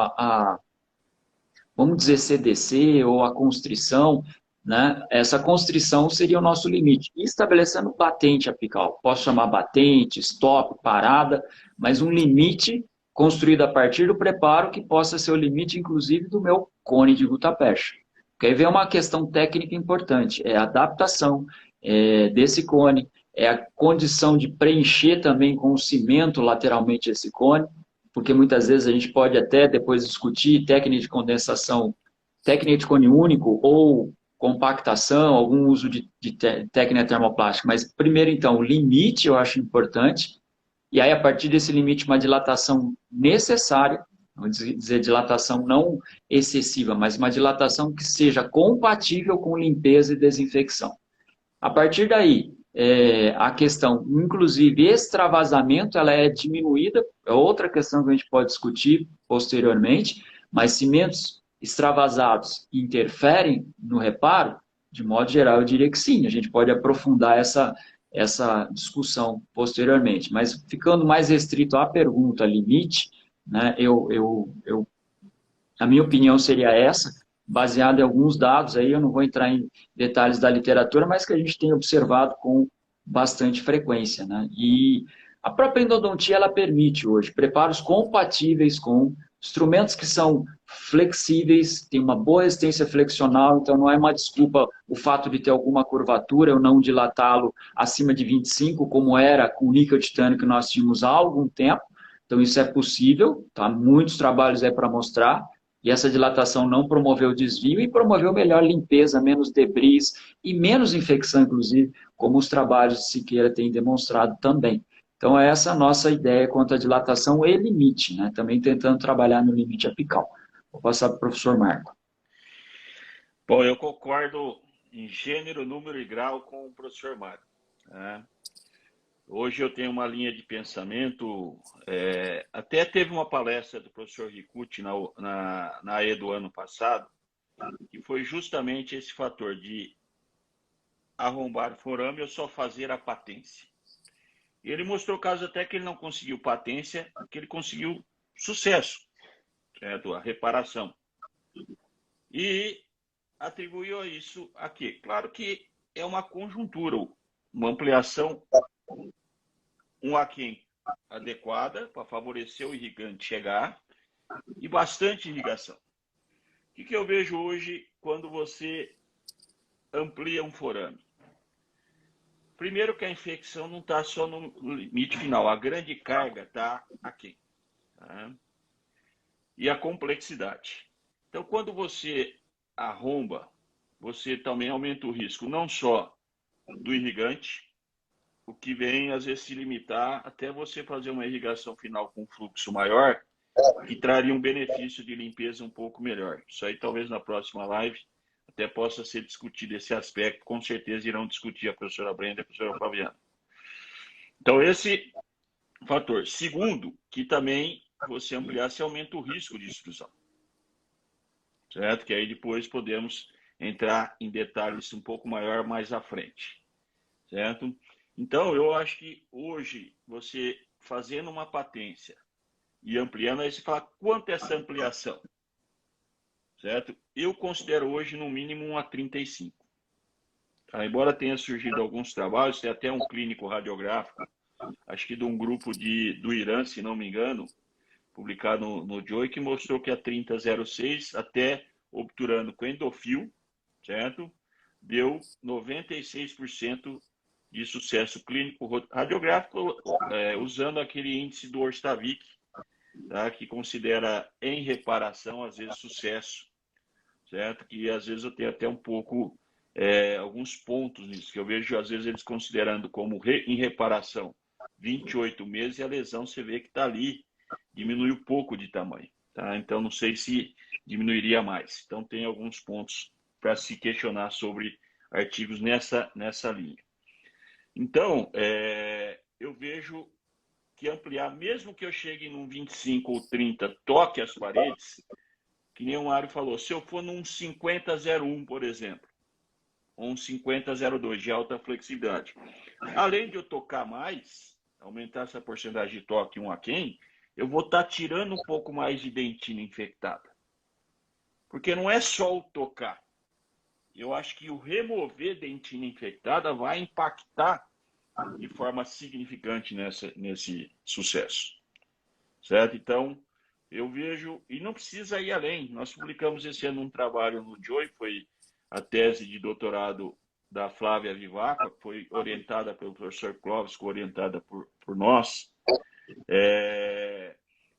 vamos dizer, CDC ou a constrição, né? Essa constrição seria o nosso limite. E estabelecendo batente apical. Posso chamar batente, stop, parada, mas um limite construído a partir do preparo que possa ser o limite, inclusive, do meu cone de gutta-percha. Porque aí vem uma questão técnica importante, é a adaptação desse cone, é a condição de preencher também com o cimento lateralmente esse cone, porque muitas vezes a gente pode até depois discutir técnica de condensação, técnica de cone único ou compactação, algum uso de técnica termoplástica. Mas primeiro, então, o limite eu acho importante, e aí a partir desse limite uma dilatação necessária, vamos dizer dilatação não excessiva, mas uma dilatação que seja compatível com limpeza e desinfecção. A partir daí, a questão, inclusive, extravasamento, ela é diminuída, é outra questão que a gente pode discutir posteriormente, mas cimentos extravasados interferem no reparo? De modo geral, eu diria que sim, a gente pode aprofundar essa discussão posteriormente, mas ficando mais restrito à pergunta limite, né, a minha opinião seria essa, baseada em alguns dados, aí eu não vou entrar em detalhes da literatura, mas que a gente tem observado com bastante frequência, né? E a própria endodontia, ela permite hoje preparos compatíveis com instrumentos que são flexíveis, tem uma boa resistência flexional, então não é uma desculpa o fato de ter alguma curvatura, eu não dilatá-lo acima de 25, como era com o níquel titânio que nós tínhamos há algum tempo. Então isso é possível, tá? Muitos trabalhos aí para mostrar. E essa dilatação não promoveu desvio e promoveu melhor limpeza, menos debris e menos infecção, inclusive, como os trabalhos de Siqueira têm demonstrado também. Então, é essa a nossa ideia quanto à dilatação e limite, né? Também tentando trabalhar no limite apical. Vou passar para o professor Marco. Bom, eu concordo em gênero, número e grau com o professor Marco, né? Hoje eu tenho uma linha de pensamento, até teve uma palestra do professor Ricucci na E do ano passado, que foi justamente esse fator de arrombar forame ou só fazer a patência. E ele mostrou casos até que ele não conseguiu patência, que ele conseguiu sucesso, certo? A reparação. E atribuiu isso a quê? Claro que é uma conjuntura, uma ampliação, um aquém adequada para favorecer o irrigante chegar e bastante irrigação. O que eu vejo hoje quando você amplia um forame? Primeiro que a infecção não está só no limite final, a grande carga está aquém. Tá? E a complexidade. Então, quando você arromba, você também aumenta o risco não só do irrigante, o que vem às vezes se limitar até você fazer uma irrigação final com fluxo maior, que traria um benefício de limpeza um pouco melhor. Isso aí talvez na próxima live até possa ser discutido esse aspecto, com certeza irão discutir a professora Brenda e a professora Flaviana. Então esse fator. Segundo, que também você ampliar, se aumenta o risco de extrusão. Certo? Que aí depois podemos entrar em detalhes um pouco maior mais à frente. Certo? Então, eu acho que hoje, você fazendo uma patência e ampliando, aí você fala quanto é essa ampliação? Certo? Eu considero hoje, no mínimo, uma 35. Tá? Embora tenha surgido alguns trabalhos, tem até um clínico radiográfico, acho que de um grupo do Irã, se não me engano, publicado no Joy, que mostrou que a 3006, até obturando com endofil, certo? Deu 96% de sucesso clínico radiográfico, usando aquele índice do Orstavik, tá? Que considera em reparação, às vezes, sucesso, certo? Que às vezes eu tenho até um pouco, alguns pontos nisso, que eu vejo às vezes eles considerando como em reparação 28 meses, e a lesão você vê que está ali, diminuiu pouco de tamanho, tá? Então não sei se diminuiria mais. Então tem alguns pontos para se questionar sobre artigos nessa linha. Então, eu vejo que ampliar, mesmo que eu chegue num 25 ou 30, toque as paredes, que nem o Mário falou, se eu for num 50-01, por exemplo, ou um 50-02 de alta flexibilidade, além de eu tocar mais, aumentar essa porcentagem de toque um aquém, eu vou estar tirando um pouco mais de dentina infectada. Porque não é só o tocar. Eu acho que o remover dentina infectada vai impactar de forma significante nesse sucesso. Certo? Então, eu vejo, e não precisa ir além. Nós publicamos esse ano um trabalho no Joy, foi a tese de doutorado da Flávia Vivaco, que foi orientada pelo professor Clóvis, orientada por nós,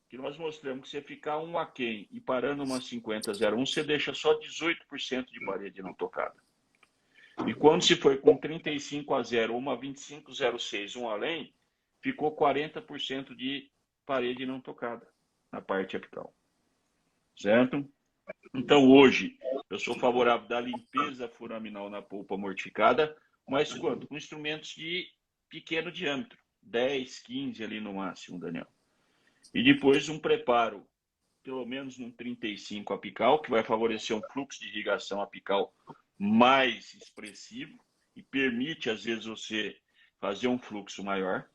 que nós mostramos que você ficar um aquém e parando uma 50,01, você deixa só 18% de parede não tocada. E quando se foi com 35,0, uma 25,06, um além, ficou 40% de parede não tocada na parte apical. Certo? Então, hoje, eu sou favorável da limpeza foraminal na polpa mortificada, mas quanto? Com instrumentos de pequeno diâmetro, 10, 15 ali no máximo, Daniel. E depois um preparo, pelo menos num 35 apical, que vai favorecer um fluxo de irrigação apical mais expressivo e permite, às vezes, você fazer um fluxo maior.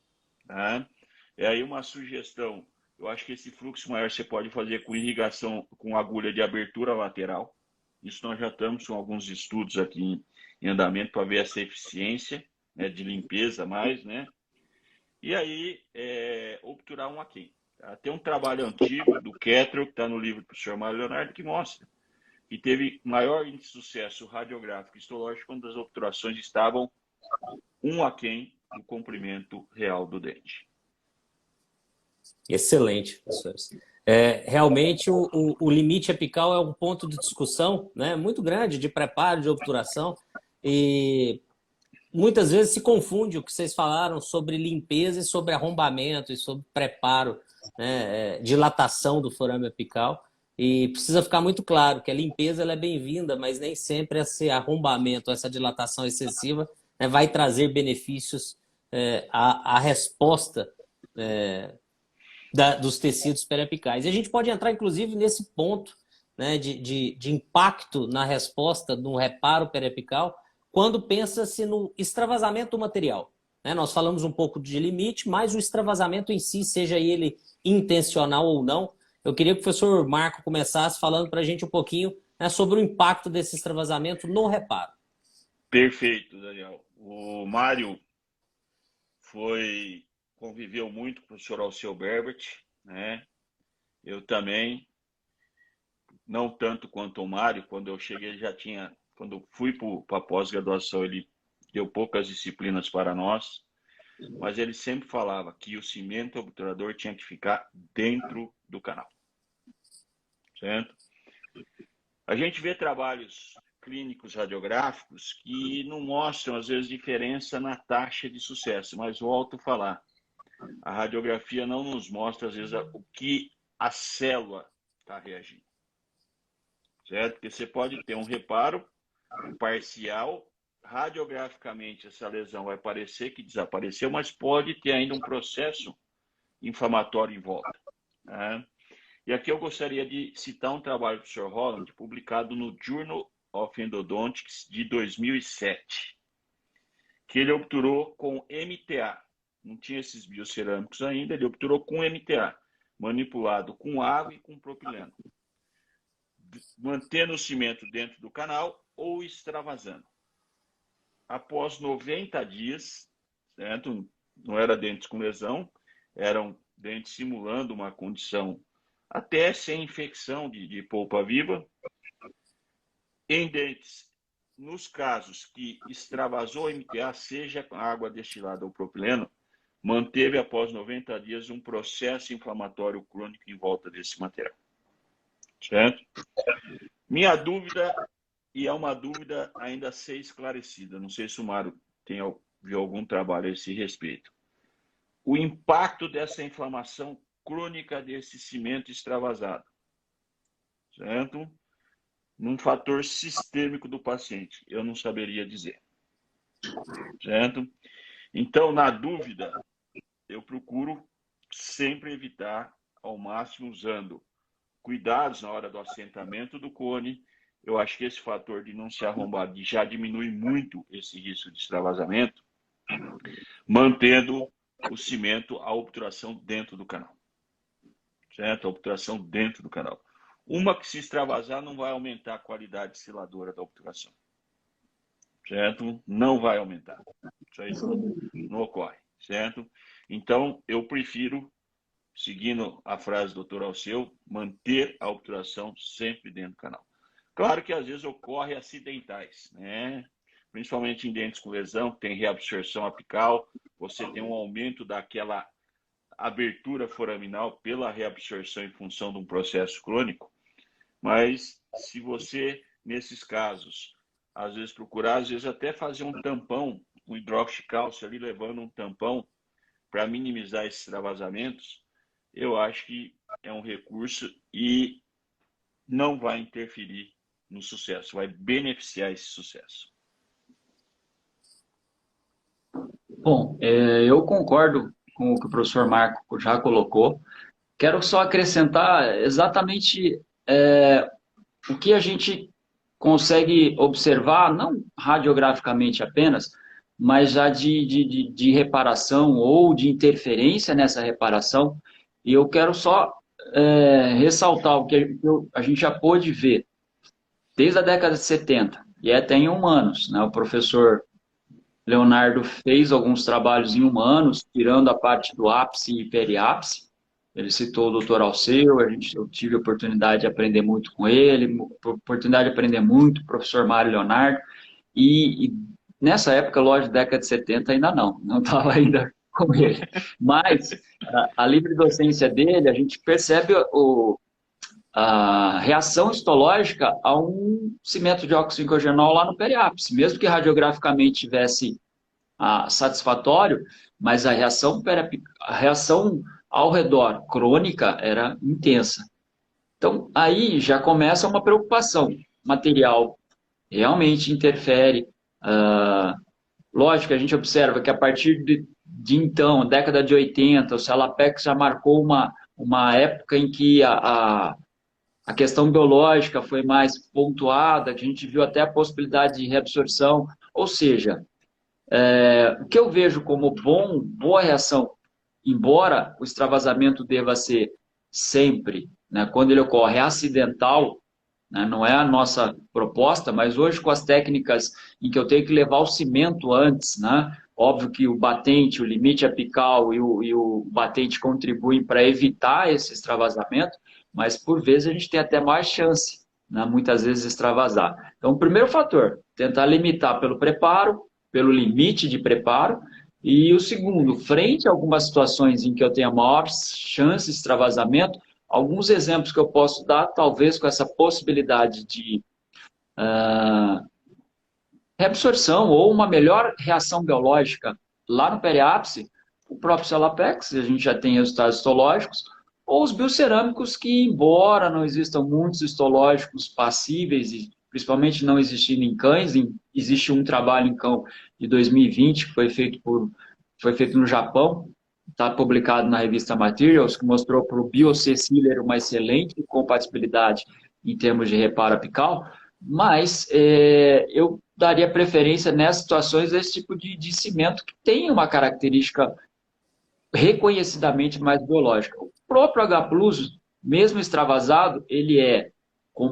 Tá? E aí uma sugestão, eu acho que esse fluxo maior você pode fazer com irrigação com agulha de abertura lateral. Isso nós já estamos com alguns estudos aqui em andamento para ver essa eficiência, né, de limpeza mais, né? E aí, obturar um aquém. Tá? Tem um trabalho antigo do Kettler, que está no livro do professor Mário Leonardo, que mostra que teve maior índice de sucesso radiográfico e histológico quando as obturações estavam um aquém do comprimento real do dente. Excelente, professores. Realmente, o limite apical é um ponto de discussão, né, muito grande de preparo, de obturação, e muitas vezes se confunde o que vocês falaram sobre limpeza e sobre arrombamento e sobre preparo, né, dilatação do forame apical. E precisa ficar muito claro que a limpeza ela é bem-vinda, mas nem sempre esse arrombamento, essa dilatação excessiva, né, vai trazer benefícios à resposta dos tecidos periapicais. E a gente pode entrar, inclusive, nesse ponto, né, de impacto na resposta no reparo periapical, quando pensa-se no extravasamento do material. Né? Nós falamos um pouco de limite, mas o extravasamento em si, seja ele intencional ou não, eu queria que o professor Marco começasse falando para a gente um pouquinho, né, sobre o impacto desse extravasamento no reparo. Perfeito, Daniel. O Mário conviveu muito com o professor Alceu Berbert, né? Eu também, não tanto quanto o Mário. Quando eu cheguei, ele já tinha, quando eu fui para a pós-graduação, ele deu poucas disciplinas para nós, mas ele sempre falava que o cimento obturador tinha que ficar dentro do canal. Certo? A gente vê trabalhos clínicos radiográficos que não mostram, às vezes, diferença na taxa de sucesso, mas volto a falar, a radiografia não nos mostra, às vezes, o que a célula está reagindo. Certo? Porque você pode ter um reparo parcial, radiograficamente essa lesão vai parecer que desapareceu, mas pode ter ainda um processo inflamatório em volta. Né? E aqui eu gostaria de citar um trabalho do Sr. Holland, publicado no Journal of Endodontics de 2007, que ele obturou com MTA. Não tinha esses biocerâmicos ainda, ele obturou com MTA, manipulado com água e com propileno, mantendo o cimento dentro do canal ou extravasando. Após 90 dias, certo? Não era dentes com lesão, eram dentes simulando uma condição até sem infecção de polpa viva. Em dentes, nos casos que extravasou MTA, seja com água destilada ou propileno, manteve após 90 dias um processo inflamatório crônico em volta desse material. Certo? Minha dúvida, e é uma dúvida ainda a ser esclarecida, não sei se o Mário viu algum trabalho a esse respeito. O impacto dessa inflamação crônica desse cimento extravasado, certo? Num fator sistêmico do paciente, eu não saberia dizer, certo? Então, na dúvida, eu procuro sempre evitar ao máximo, usando cuidados na hora do assentamento do cone. Eu acho que esse fator de não se arrombar já diminui muito esse risco de extravasamento, mantendo o cimento, a obturação dentro do canal. Certo? A obturação dentro do canal. Uma que se extravasar não vai aumentar a qualidade seladora da obturação. Certo? Não vai aumentar. Isso aí não ocorre. Certo? Então, eu prefiro, seguindo a frase do Dr. Alceu, manter a obturação sempre dentro do canal. Claro que às vezes ocorre acidentais, né? principalmente em dentes com lesão, que tem reabsorção apical, você tem um aumento daquela abertura foraminal pela reabsorção em função de um processo crônico. Mas se você, nesses casos, às vezes procurar, às vezes até fazer um tampão, um hidróxido de cálcio ali, levando um tampão para minimizar esses extravasamentos, eu acho que é um recurso e não vai interferir no sucesso, vai beneficiar esse sucesso. Bom, eu concordo com o que o professor Marco já colocou. Quero só acrescentar exatamente o que a gente consegue observar, não radiograficamente apenas, mas já de reparação ou de interferência nessa reparação. E eu quero só ressaltar o que a gente já pôde ver desde a década de 70 e até em humanos, né? O professor Leonardo fez alguns trabalhos em humanos, tirando a parte do ápice e periápice. Ele citou o Dr. Alceu, eu tive a oportunidade de aprender muito com ele, oportunidade de aprender muito com o professor Mário Leonardo. E nessa época, lógico, década de 70 ainda não estava ainda com ele. Mas a livre docência dele, a gente percebe a reação histológica a um cimento de oxigenogenol lá no periápice, mesmo que radiograficamente tivesse satisfatório, mas a reação ao redor crônica era intensa. Então, aí já começa uma preocupação. O material realmente interfere. Lógico, a gente observa que a partir de então, década de 80, o Salapex já marcou uma época em que a questão biológica foi mais pontuada, que a gente viu até a possibilidade de reabsorção, ou seja, o que eu vejo como boa reação, embora o extravasamento deva ser sempre, né, quando ele ocorre acidental, né, não é a nossa proposta, mas hoje com as técnicas em que eu tenho que levar o cimento antes, né, óbvio que o batente, o limite apical e o batente contribuem para evitar esse extravasamento, mas por vezes a gente tem até mais chance, né, muitas vezes, de extravasar. Então, o primeiro fator, tentar limitar pelo preparo, pelo limite de preparo, e o segundo, frente a algumas situações em que eu tenho maior chance de extravasamento, alguns exemplos que eu posso dar, talvez com essa possibilidade de reabsorção ou uma melhor reação biológica lá no periápice, o próprio Salapex, a gente já tem resultados histológicos, ou os biocerâmicos que, embora não existam muitos histológicos passíveis, e principalmente não existindo em cães, existe um trabalho em cão de 2020 que foi feito no Japão, está publicado na revista Materials, que mostrou para o BioC-Sealer uma excelente compatibilidade em termos de reparo apical, mas eu daria preferência nessas situações a esse tipo de cimento que tem uma característica reconhecidamente mais biológica. O próprio H+, mesmo extravasado, ele é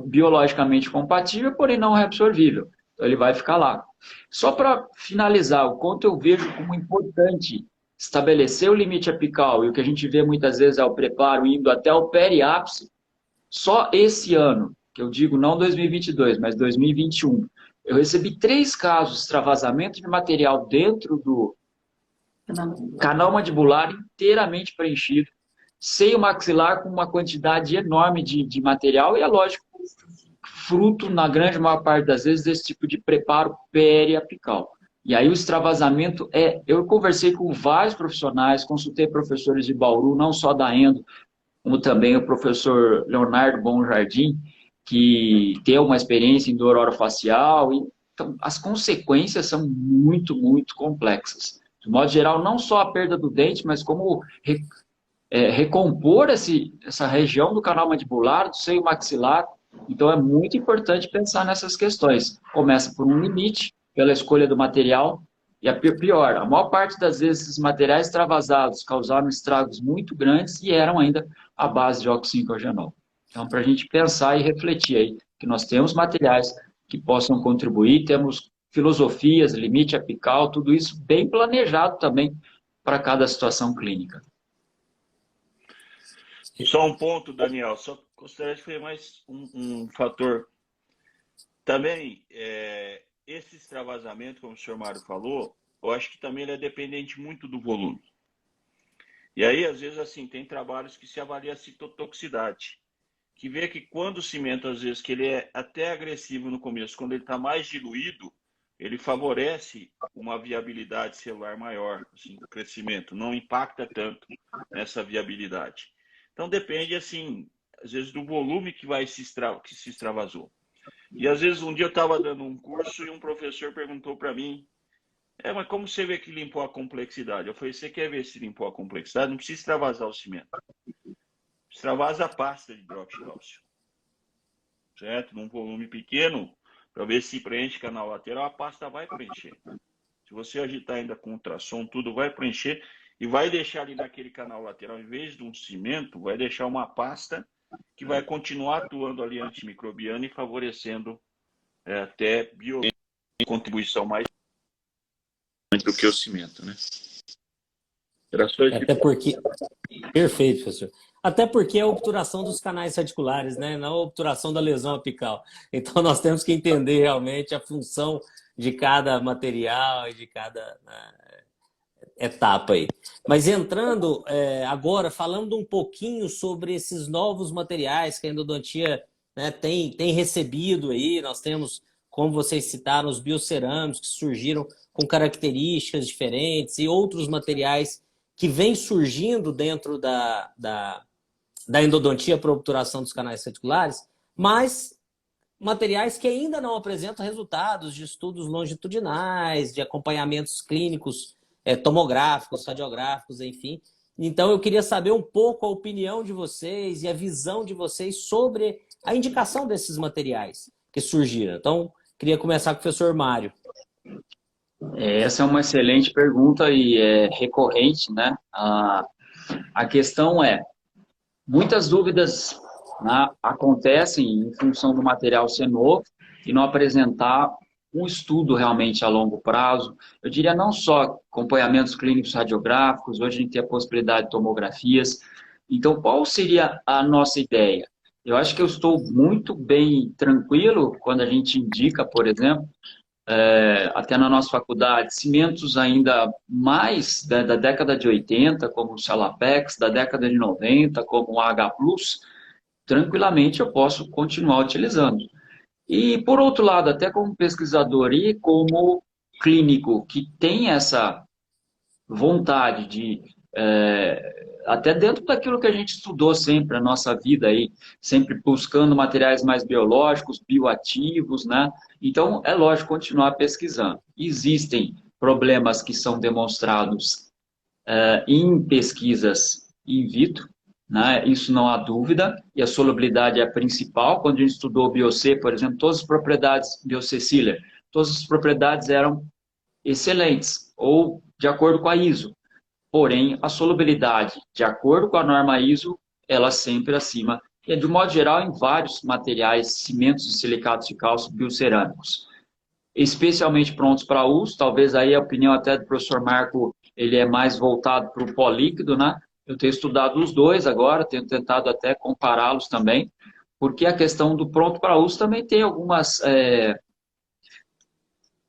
biologicamente compatível, porém não reabsorvível. Então ele vai ficar lá. Só para finalizar, o quanto eu vejo como importante estabelecer o limite apical, e o que a gente vê muitas vezes é o preparo indo até o periápice, só esse ano, que eu digo não 2022, mas 2021, eu recebi 3 casos de extravasamento de material dentro do canal mandibular inteiramente preenchido, seio maxilar com uma quantidade enorme de material, e é lógico, fruto, na grande maior parte das vezes, desse tipo de preparo periapical. E aí o extravasamento eu conversei com vários profissionais, consultei professores de Bauru, não só da endo, como também o professor Leonardo Bom Jardim, que tem uma experiência em dor orofacial. Então, as consequências são muito, muito complexas. De modo geral, não só a perda do dente, mas como recompor essa região do canal mandibular, do seio maxilar. Então, é muito importante pensar nessas questões. Começa por um limite, pela escolha do material, e a pior, a maior parte das vezes esses materiais extravasados causaram estragos muito grandes e eram ainda à base de oxigenogenol. Então, para a gente pensar e refletir aí, que nós temos materiais que possam contribuir, temos filosofias, limite apical, tudo isso bem planejado também para cada situação clínica. Só um ponto, Daniel, só gostaria de fazer mais um fator. Também, esse extravasamento, como o senhor Mário falou, eu acho que também ele é dependente muito do volume. E aí, às vezes, assim, tem trabalhos que se avalia a citotoxicidade, que vê que quando o cimento, às vezes, que ele é até agressivo no começo, quando ele está mais diluído, ele favorece uma viabilidade celular maior, assim, do crescimento, não impacta tanto nessa viabilidade. Então, depende, assim, às vezes, do volume que que se extravasou. E, às vezes, um dia eu estava dando um curso e um professor perguntou para mim, mas como você vê que limpou a complexidade? Eu falei, você quer ver se limpou a complexidade? Não precisa extravasar o cimento. Extravasa a pasta de hidróxido de cálcio. Certo? Num volume pequeno, para ver se preenche canal lateral, a pasta vai preencher. Se você agitar ainda com ultrassom, tudo vai preencher e vai deixar ali naquele canal lateral, em vez de um cimento, vai deixar uma pasta que vai continuar atuando ali antimicrobiana e favorecendo até contribuição mais do que o cimento, né? Até porque... Perfeito, professor. Até porque é a obturação dos canais radiculares, né? Não a obturação da lesão apical. Então, nós temos que entender realmente a função de cada material e de cada etapa aí. Mas entrando agora, falando um pouquinho sobre esses novos materiais que a endodontia, né, tem recebido aí, nós temos, como vocês citaram, os biocerâmicos que surgiram com características diferentes e outros materiais que vêm surgindo dentro da endodontia para obturação dos canais radiculares, mas materiais que ainda não apresentam resultados de estudos longitudinais, de acompanhamentos clínicos, tomográficos, radiográficos, enfim. Então, eu queria saber um pouco a opinião de vocês e a visão de vocês sobre a indicação desses materiais que surgiram. Então, queria começar com o professor Mário. Essa é uma excelente pergunta e é recorrente, né? A questão é, muitas dúvidas, né, acontecem em função do material ser novo e não apresentar um estudo realmente a longo prazo. Eu diria não só acompanhamentos clínicos radiográficos, hoje a gente tem a possibilidade de tomografias. Então, qual seria a nossa ideia? Eu acho que eu estou muito bem tranquilo quando a gente indica, por exemplo, até na nossa faculdade, cimentos ainda mais da década de 80, como o Salapex, da década de 90, como o H+, tranquilamente eu posso continuar utilizando. E, por outro lado, até como pesquisador e como clínico que tem essa vontade de, até dentro daquilo que a gente estudou sempre, a nossa vida aí, sempre buscando materiais mais biológicos, bioativos, né? Então, é lógico continuar pesquisando. Existem problemas que são demonstrados em pesquisas in vitro, né? Isso não há dúvida, e a solubilidade é a principal. Quando a gente estudou o BioC, por exemplo, todas as propriedades BioC Sealer, todas as propriedades eram excelentes, ou de acordo com a ISO. Porém, a solubilidade, de acordo com a norma ISO, ela sempre acima, e de modo geral em vários materiais, cimentos e silicatos de cálcio biocerâmicos, especialmente prontos para uso. Talvez aí a opinião até do professor Marco, ele é mais voltado para o pó líquido, né? Eu tenho estudado os dois agora, tenho tentado até compará-los também, porque a questão do pronto para uso também tem algumas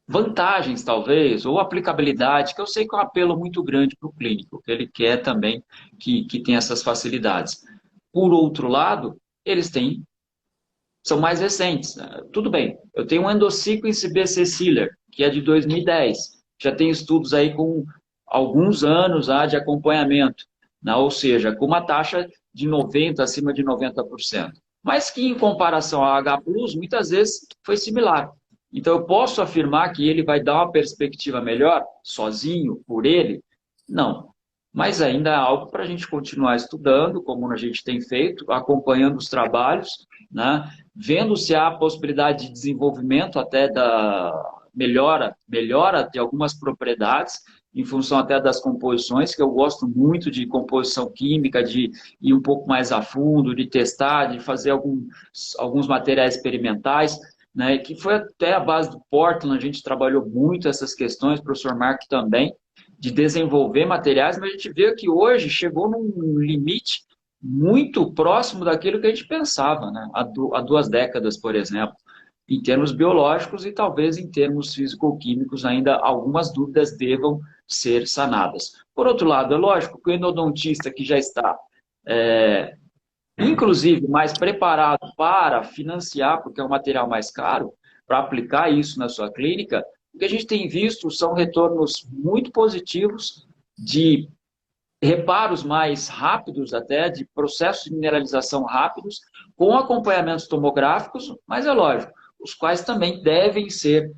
vantagens, talvez, ou aplicabilidade, que eu sei que é um apelo muito grande para o clínico, que ele quer também que tenha essas facilidades. Por outro lado, eles são mais recentes. Tudo bem, eu tenho um Endosequence BC Sealer, que é de 2010. Já tem estudos aí com alguns anos de acompanhamento, né? Ou seja, com uma taxa de 90%, acima de 90%. Mas que, em comparação ao H+, muitas vezes foi similar. Então, eu posso afirmar que ele vai dar uma perspectiva melhor, sozinho, por ele? Não. Mas ainda é algo para a gente continuar estudando, como a gente tem feito, acompanhando os trabalhos, né? Vendo se há possibilidade de desenvolvimento até da melhora de algumas propriedades, em função até das composições, que eu gosto muito de composição química, de ir um pouco mais a fundo, de testar, de fazer alguns materiais experimentais, né, que foi até a base do Portland. A gente trabalhou muito essas questões, o professor Mark também, de desenvolver materiais, mas a gente vê que hoje chegou num limite muito próximo daquilo que a gente pensava, né, há 2 décadas, por exemplo. em termos biológicos e talvez em termos físico-químicos ainda algumas dúvidas devam ser sanadas. Por outro lado, é lógico que o endodontista que já está, inclusive, mais preparado para financiar, porque é um material mais caro, para aplicar isso na sua clínica, o que a gente tem visto são retornos muito positivos de reparos mais rápidos até, de processos de mineralização rápidos, com acompanhamentos tomográficos, mas é lógico, os quais também devem ser,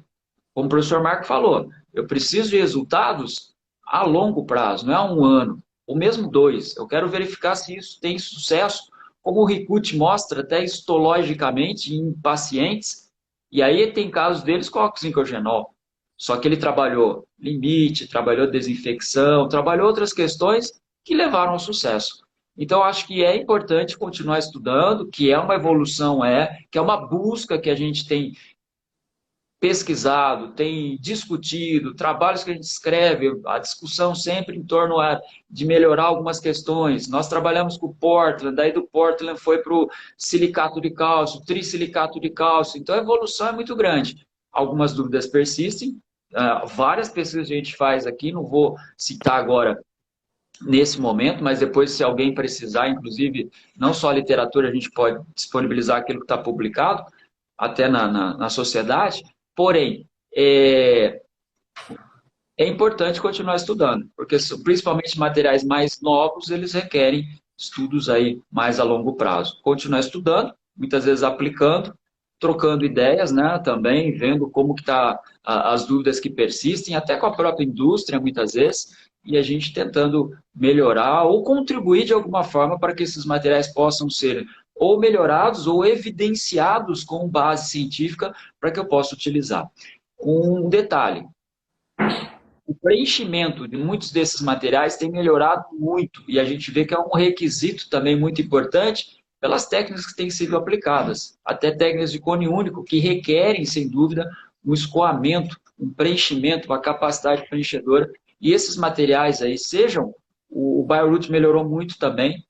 como o professor Marco falou, eu preciso de resultados a longo prazo, não é a 1 ano, ou mesmo 2. Eu quero verificar se isso tem sucesso, como o Ricucci mostra até histologicamente em pacientes, e aí tem casos deles com oxincogenol. Só que ele trabalhou limite, trabalhou desinfecção, trabalhou outras questões que levaram ao sucesso. Então, acho que é importante continuar estudando, que é uma evolução, que é uma busca que a gente tem pesquisado, tem discutido, trabalhos que a gente escreve, a discussão sempre em torno de melhorar algumas questões. Nós trabalhamos com o Portland, daí do Portland foi para o silicato de cálcio, trissilicato de cálcio. Então, a evolução é muito grande. Algumas dúvidas persistem, várias pesquisas a gente faz aqui, não vou citar agora nesse momento, mas depois, se alguém precisar, inclusive, não só a literatura, a gente pode disponibilizar aquilo que está publicado, até na sociedade. Porém, é importante continuar estudando, porque principalmente materiais mais novos, eles requerem estudos aí mais a longo prazo. Continuar estudando, muitas vezes aplicando, trocando ideias, né, também, vendo como que tá as dúvidas que persistem, até com a própria indústria, muitas vezes, e a gente tentando melhorar ou contribuir de alguma forma para que esses materiais possam ser ou melhorados ou evidenciados com base científica para que eu possa utilizar. Um detalhe, o preenchimento de muitos desses materiais tem melhorado muito e a gente vê que é um requisito também muito importante pelas técnicas que têm sido aplicadas, até técnicas de cone único que requerem, sem dúvida, um escoamento, um preenchimento, uma capacidade preenchedora. E esses materiais aí, o BioRoot melhorou muito também,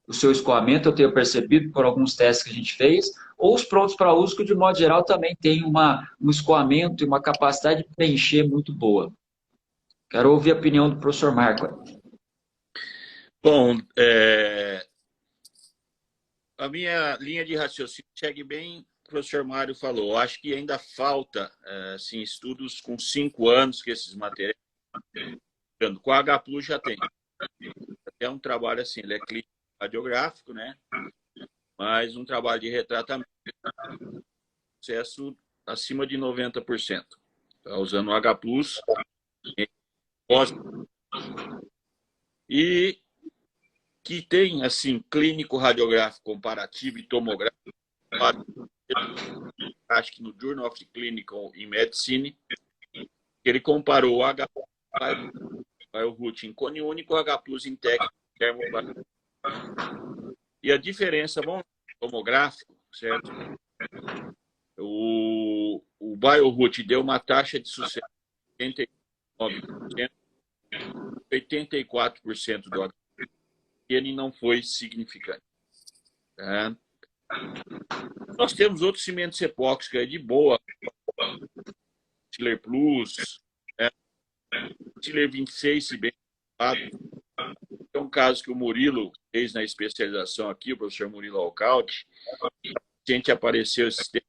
o seu escoamento, eu tenho percebido por alguns testes que a gente fez, ou os prontos para uso, que de modo geral também tem um escoamento e uma capacidade de preencher muito boa. Quero ouvir a opinião do professor Marco. Bom, a minha linha de raciocínio segue bem o que o professor Mário falou. Acho que ainda falta assim, estudos com 5 anos que esses materiais. Com a H Plus já tem. É um trabalho assim, ele é clínico radiográfico, né? Mas um trabalho de retratamento, sucesso acima de 90%. Tá usando o H Plus e que tem assim clínico radiográfico comparativo e tomográfico. Acho que no Journal of Clinical in Medicine ele comparou o H BioRoot em cone único, H Plus em técnico termoplasmático. E a diferença, bom, tomográfico, certo? O BioRoot deu uma taxa de sucesso de 89%, 84% do H Plus. Ele não foi significante. Tá? Nós temos outros cimentos epóxicos de boa, Tiller Plus, Tiller 26, se bem falado. É um caso que o Murilo fez na especialização aqui, o professor Murilo Alcalde. O paciente apareceu esse tempo,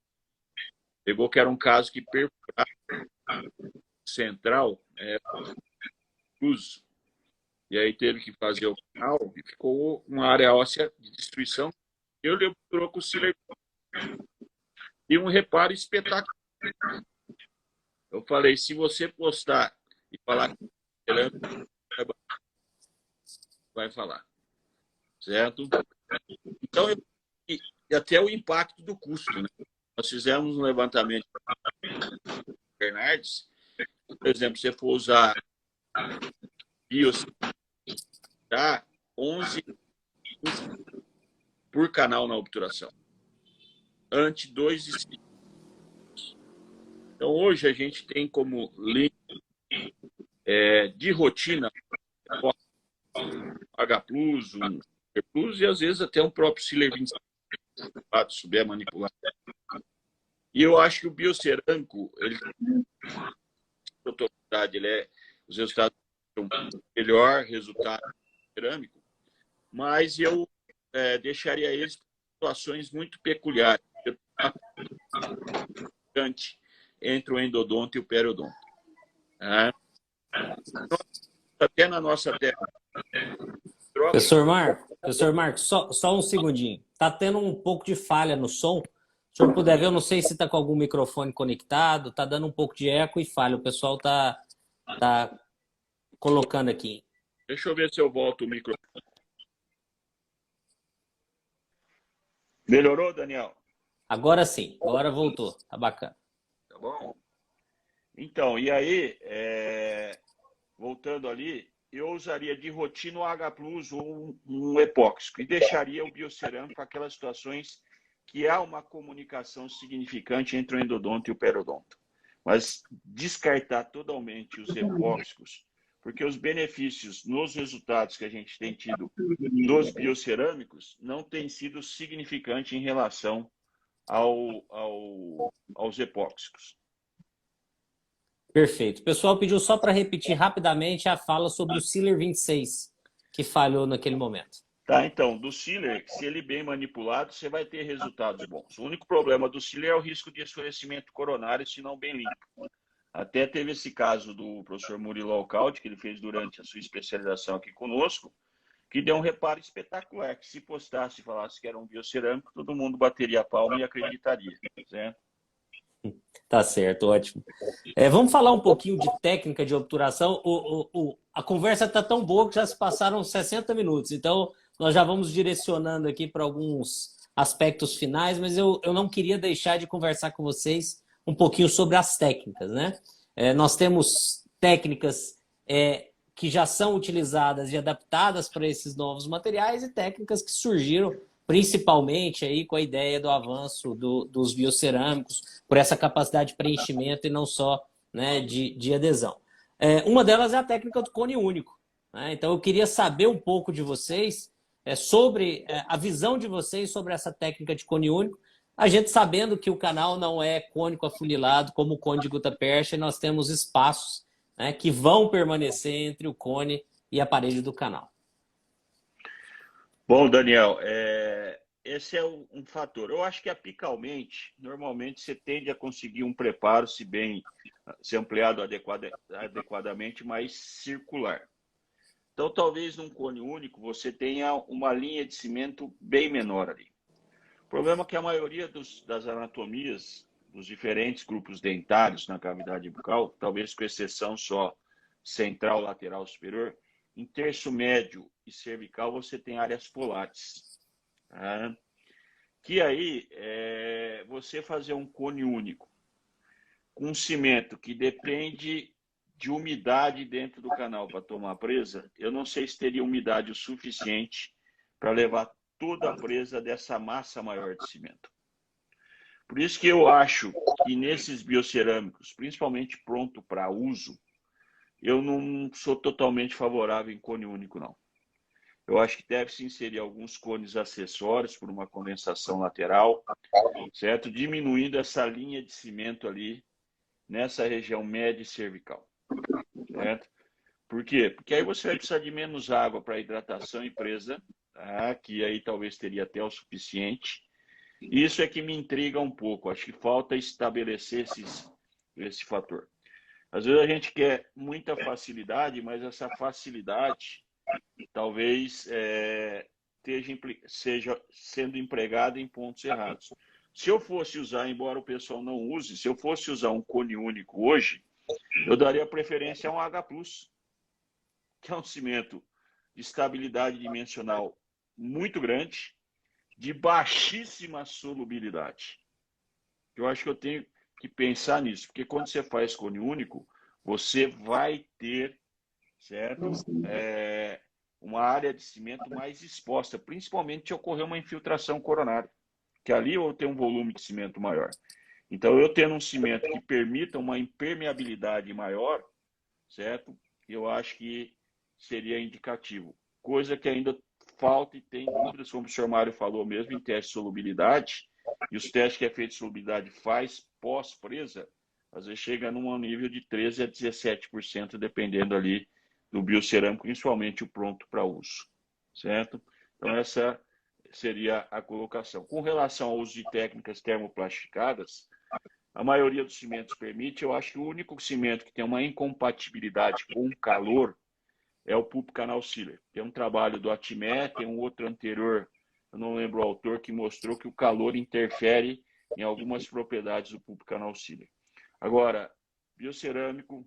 pegou que era um caso que perfurava central, e aí teve que fazer o canal e ficou uma área óssea de destruição. Eu lhe troco o Tiller e um reparo espetacular. Eu falei, se você postar e falar que vai falar, certo? Então, e até o impacto do custo, né? Nós fizemos um levantamento Bernardes, por exemplo, se você for usar BIOS, dá 11 por canal na obturação, ante 2,5. Então, hoje a gente tem como link de rotina H+, um Plus e às vezes até um próprio Tiller 25, se souber manipular. E eu acho que o biocerâmico, os resultados são melhor resultado cerâmico, mas eu deixaria eles em situações muito peculiares entre o endodonto e o periodonto. Até na nossa terra. Professor Marco, só um segundinho. Tá tendo um pouco de falha no som. Se o senhor puder ver, eu não sei se está com algum microfone conectado, tá dando um pouco de eco e falha. O pessoal tá colocando aqui. Deixa eu ver se eu volto o microfone. Melhorou, Daniel? Agora sim, agora voltou. Tá bacana. Tá bom? Então, e aí, voltando ali, eu usaria de rotina o H+ ou um epóxico e deixaria o biocerâmico para aquelas situações que há uma comunicação significante entre o endodonto e o periodonto. Mas descartar totalmente os epóxicos, porque os benefícios nos resultados que a gente tem tido dos biocerâmicos não têm sido significantes em relação aos epóxicos. Perfeito. O pessoal pediu só para repetir rapidamente a fala sobre o Sealer 26, que falhou naquele momento. Tá, então, do Sealer, se ele bem manipulado, você vai ter resultados bons. O único problema do Sealer é o risco de escurecimento coronário, se não bem limpo. Até teve esse caso do professor Murilo Alcalde, que ele fez durante a sua especialização aqui conosco, que deu um reparo espetacular, que se postasse e falasse que era um biocerâmico, todo mundo bateria a palma e acreditaria, certo? Tá certo, ótimo. Vamos falar um pouquinho de técnica de obturação. A conversa está tão boa que já se passaram 60 minutos, então nós já vamos direcionando aqui para alguns aspectos finais, mas eu não queria deixar de conversar com vocês um pouquinho sobre as técnicas, né? Nós temos técnicas que já são utilizadas e adaptadas para esses novos materiais e técnicas que surgiram principalmente aí com a ideia do avanço dos biocerâmicos, por essa capacidade de preenchimento e não só, né, de adesão. Uma delas é a técnica do cone único, né? Então eu queria saber um pouco de vocês sobre a visão de vocês sobre essa técnica de cone único, a gente sabendo que o canal não é cônico afunilado como o cone de gutta-percha, e nós temos espaços, né, que vão permanecer entre o cone e a parede do canal. Bom, Daniel, esse é um fator. Eu acho que apicalmente, normalmente você tende a conseguir um preparo, se ampliado adequadamente, mais circular. Então, talvez num cone único você tenha uma linha de cimento bem menor ali. O problema é que a maioria das anatomias dos diferentes grupos dentários na cavidade bucal, talvez com exceção só central, lateral, superior, em terço médio e cervical você tem áreas polares. Tá? Que aí, você fazer um cone único com um cimento que depende de umidade dentro do canal para tomar a presa, eu não sei se teria umidade o suficiente para levar toda a presa dessa massa maior de cimento. Por isso que eu acho que nesses biocerâmicos, principalmente pronto para uso, eu não sou totalmente favorável em cone único, não. Eu acho que deve se inserir alguns cones acessórios por uma condensação lateral, certo? Diminuindo essa linha de cimento ali nessa região média e cervical, certo? Por quê? Porque aí você vai precisar de menos água para hidratação e presa, tá? Que aí talvez teria até o suficiente. Isso é que me intriga um pouco. Acho que falta estabelecer esse fator. Às vezes a gente quer muita facilidade, mas essa facilidade talvez seja sendo empregada em pontos errados. Se eu fosse usar, embora o pessoal não use, se eu fosse usar um cone único hoje, eu daria preferência a um H+, que é um cimento de estabilidade dimensional muito grande, de baixíssima solubilidade. Eu acho que eu tenho que pensar nisso, porque quando você faz cone único, você vai ter, certo? Uma área de cimento mais exposta, principalmente se ocorrer uma infiltração coronária, que ali eu tenho um volume de cimento maior. Então, eu tendo um cimento que permita uma impermeabilidade maior, certo? Eu acho que seria indicativo. Coisa que ainda falta e tem dúvidas, como o senhor Mário falou mesmo, em teste de solubilidade, E os testes que é feito de solubilidade faz pós-presa, às vezes chega num nível de 13% a 17%, dependendo ali do biocerâmico, principalmente o pronto para uso, certo? Então, essa seria a colocação. Com relação ao uso de técnicas termoplastificadas, a maioria dos cimentos permite. Eu acho que o único cimento que tem uma incompatibilidade com o calor é o Pulp Canal Sealer. Tem um trabalho do Atimé, tem um outro anterior, eu não lembro o autor, que mostrou que o calor interfere em algumas propriedades do Pulp Canal Sealer. Agora, biocerâmico,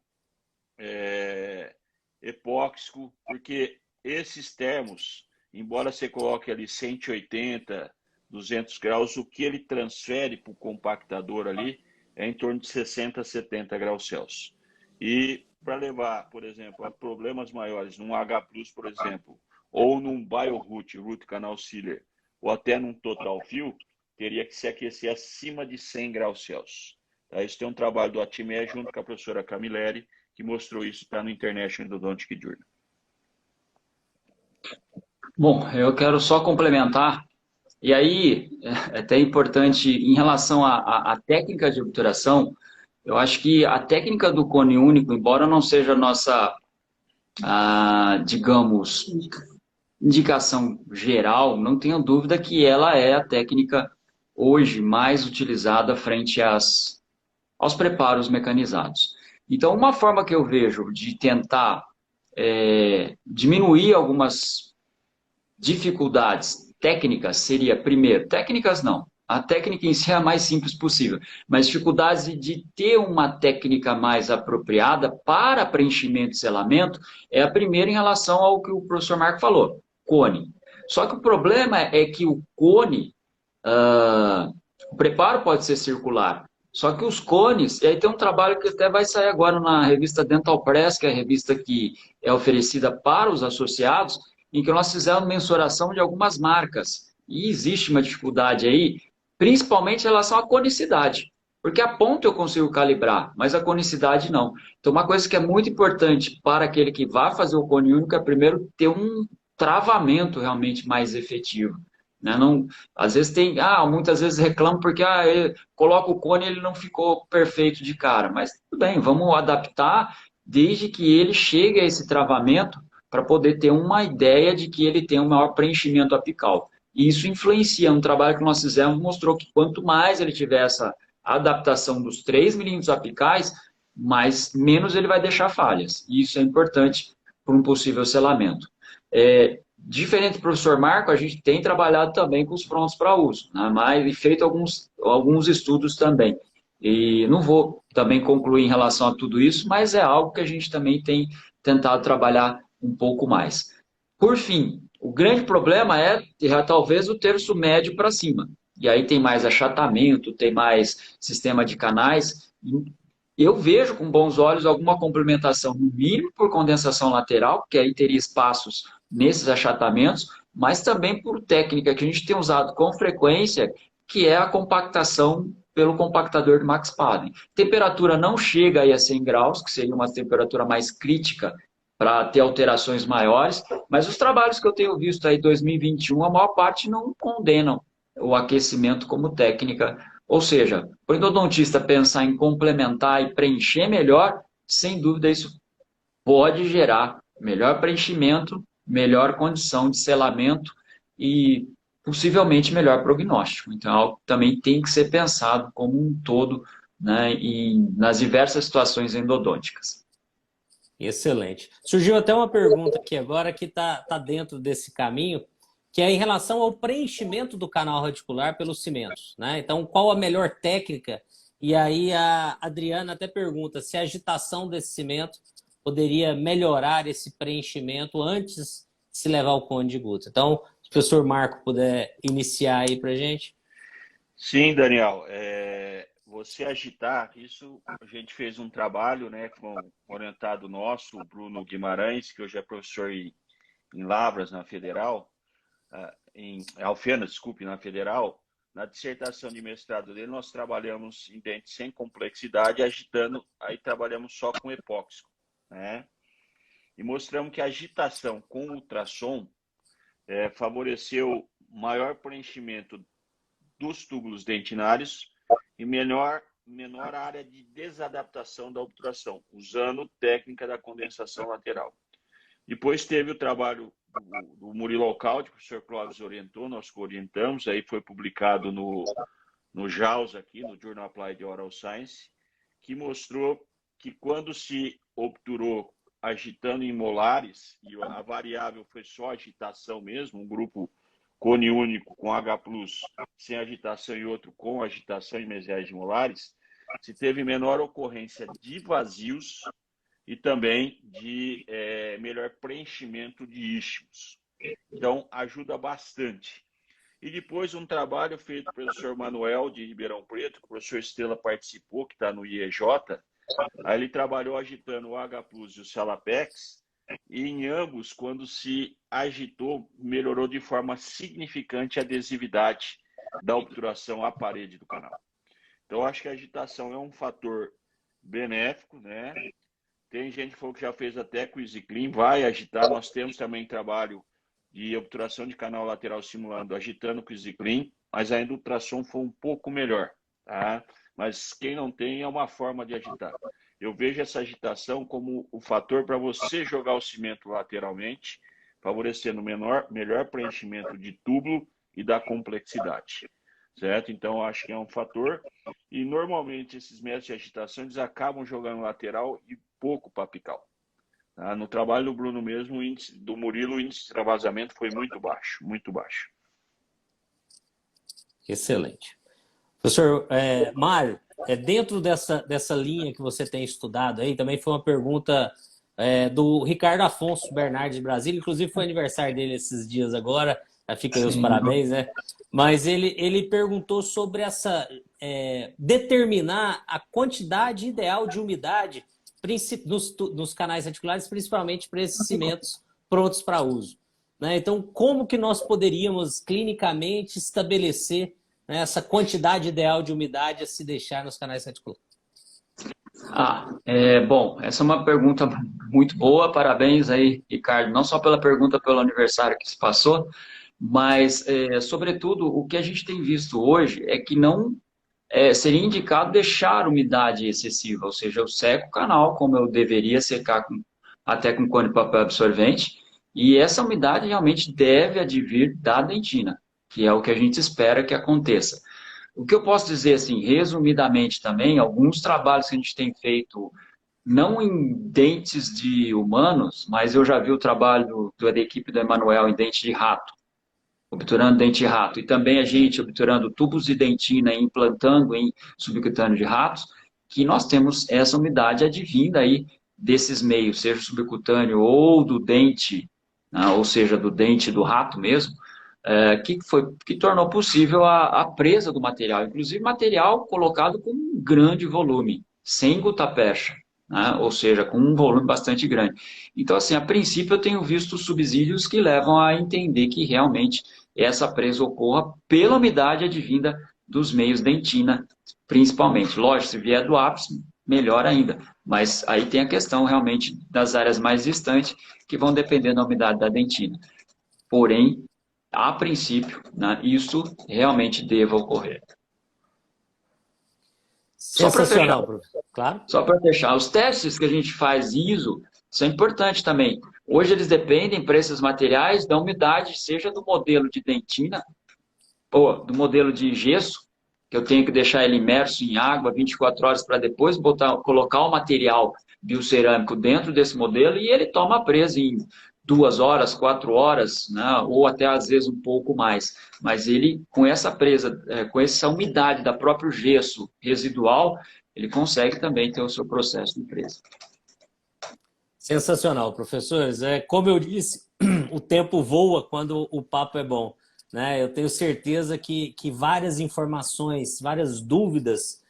epóxico, porque esses termos, embora você coloque ali 180, 200 graus, o que ele transfere para o compactador ali é em torno de 60 a 70 graus Celsius. E para levar, por exemplo, a problemas maiores num H+, por exemplo, ou num BioRoot, Root Canal Sealer, ou até num Total Fill, teria que se aquecer acima de 100 graus Celsius. Isso tem um trabalho do Atimé junto com a professora Camilleri, que mostrou isso, está no International Endodontic Journal. Bom, eu quero só complementar, e aí é até importante, em relação à técnica de obturação, eu acho que a técnica do cone único, embora não seja a nossa, digamos, indicação geral, não tenha dúvida que ela é a técnica hoje mais utilizada frente aos preparos mecanizados. Então, uma forma que eu vejo de tentar diminuir algumas dificuldades técnicas seria, primeiro, técnicas não, a técnica em si é a mais simples possível, mas dificuldades de ter uma técnica mais apropriada para preenchimento e selamento é a primeira em relação ao que o professor Marco falou, cone. Só que o problema é que o cone, o preparo pode ser circular, só que os cones, e aí tem um trabalho que até vai sair agora na revista Dental Press, que é a revista que é oferecida para os associados, em que nós fizemos mensuração de algumas marcas. E existe uma dificuldade aí, principalmente em relação à conicidade. Porque a ponta eu consigo calibrar, mas a conicidade não. Então, uma coisa que é muito importante para aquele que vai fazer o cone único é, primeiro, ter um travamento realmente mais efetivo. Né? Não, às vezes tem, muitas vezes reclamam porque coloca o cone e ele não ficou perfeito de cara. Mas tudo bem, vamos adaptar desde que ele chegue a esse travamento para poder ter uma ideia de que ele tem um maior preenchimento apical. E isso influencia no trabalho que nós fizemos, mostrou que quanto mais ele tiver essa adaptação dos 3 milímetros apicais, menos ele vai deixar falhas. E isso é importante para um possível selamento. Diferente do professor Marco, a gente tem trabalhado também com os prontos para uso, né? E feito alguns estudos também. E não vou também concluir em relação a tudo isso, mas é algo que a gente também tem tentado trabalhar um pouco mais. Por fim, o grande problema é talvez o terço médio para cima. E aí tem mais achatamento, tem mais sistema de canais. Eu vejo com bons olhos alguma complementação, no mínimo por condensação lateral, que aí teria espaços nesses achatamentos, mas também por técnica que a gente tem usado com frequência, que é a compactação pelo compactador de Max Padden. Temperatura não chega aí a 100 graus, que seria uma temperatura mais crítica para ter alterações maiores, mas os trabalhos que eu tenho visto aí em 2021, a maior parte não condenam o aquecimento como técnica. Ou seja, para o endodontista pensar em complementar e preencher melhor, sem dúvida isso pode gerar melhor preenchimento, melhor condição de selamento e possivelmente melhor prognóstico. Então, algo que também tem que ser pensado como um todo, né, nas diversas situações endodônticas. Excelente. Surgiu até uma pergunta aqui agora que está dentro desse caminho, que é em relação ao preenchimento do canal radicular pelos cimentos, né? Então, qual a melhor técnica? E aí a Adriana até pergunta se a agitação desse cimento poderia melhorar esse preenchimento antes de se levar ao cone de guta. Então, se o professor Marco puder iniciar aí para a gente. Sim, Daniel. Você agitar, isso a gente fez um trabalho, né, com um orientado nosso, o Bruno Guimarães, que hoje é professor em Lavras, na Federal, em Alfenas, desculpe, na Federal. Na dissertação de mestrado dele, nós trabalhamos em dentes sem complexidade, agitando, aí trabalhamos só com epóxico, né? E mostramos que a agitação com ultrassom favoreceu maior preenchimento dos túbulos dentinários e menor área de desadaptação da obturação, usando técnica da condensação lateral. Depois teve o trabalho do Murilo Alcaldi, que o professor Clóvis orientou, nós orientamos, aí foi publicado no JAWS aqui, no Journal Applied Oral Science, que mostrou que quando se obturou agitando em molares, e a variável foi só agitação mesmo, um grupo cone único com H+, sem agitação e outro com agitação em mesiais de molares, se teve menor ocorrência de vazios e também de melhor preenchimento de isquios. Então, ajuda bastante. E depois um trabalho feito pelo professor Manuel de Ribeirão Preto, que o professor Estrela participou, que está no IEJ. Aí ele trabalhou agitando o H+ e o Salapex, e em ambos, quando se agitou, melhorou de forma significante a adesividade da obturação à parede do canal. Então, acho que a agitação é um fator benéfico, né? Tem gente que falou que já fez até com o EasyClean, vai agitar. Nós temos também trabalho de obturação de canal lateral simulando, agitando com o EasyClean, mas ainda o ultrassom foi um pouco melhor, tá? Mas quem não tem é uma forma de agitar. Eu vejo essa agitação como o fator para você jogar o cimento lateralmente, favorecendo melhor preenchimento de túbulo e da complexidade, certo? Então, acho que é um fator. E, normalmente, esses métodos de agitação, eles acabam jogando lateral e pouco para apical. Tá? No trabalho do Bruno mesmo, o índice do Murilo, o índice de extravasamento foi muito baixo, muito baixo. Excelente. Professor Mário, dentro dessa linha que você tem estudado aí, também foi uma pergunta do Ricardo Afonso Bernardes de Brasília, inclusive foi aniversário dele esses dias agora, fica aí os parabéns, né? Mas ele perguntou sobre essa determinar a quantidade ideal de umidade nos canais reticulares, principalmente para esses cimentos prontos para uso, né? Então, como que nós poderíamos clinicamente estabelecer, né, essa quantidade ideal de umidade a se deixar nos canais reticulares? Bom, essa é uma pergunta muito boa, parabéns aí, Ricardo, não só pela pergunta, pelo aniversário que se passou, mas, sobretudo, o que a gente tem visto hoje é que não seria indicado deixar umidade excessiva, ou seja, eu seco o canal como eu deveria secar até com cone de papel absorvente, e essa umidade realmente deve advir da dentina, que é o que a gente espera que aconteça. O que eu posso dizer, assim, resumidamente também, alguns trabalhos que a gente tem feito, não em dentes de humanos, mas eu já vi o trabalho da equipe do Emanuel em dente de rato, obturando dente de rato, e também a gente obturando tubos de dentina e implantando em subcutâneo de ratos, que nós temos essa umidade advinda aí desses meios, seja subcutâneo ou do dente, né, ou seja, do dente do rato mesmo, que tornou possível a presa do material, inclusive material colocado com um grande volume, sem gutapercha, né? Ou seja, com um volume bastante grande. Então, assim, a princípio eu tenho visto subsídios que levam a entender que realmente essa presa ocorra pela umidade advinda dos meios dentina, principalmente. Lógico, se vier do ápice, melhor ainda. Mas aí tem a questão realmente das áreas mais distantes, que vão depender da umidade da dentina. Porém, a princípio, né, isso realmente deva ocorrer. Sensacional, professor. Claro. Só para fechar, os testes que a gente faz ISO são importantes também. Hoje eles dependem, para esses materiais, da umidade, seja do modelo de dentina ou do modelo de gesso, que eu tenho que deixar ele imerso em água 24 horas para depois colocar o material biocerâmico dentro desse modelo e ele toma a presa em 2 horas, 4 horas, né, ou até às vezes um pouco mais. Mas ele, com essa presa, com essa umidade da próprio gesso residual, ele consegue também ter o seu processo de presa. Sensacional, professores. Como eu disse, o tempo voa quando o papo é bom, né? Eu tenho certeza que várias informações, várias dúvidas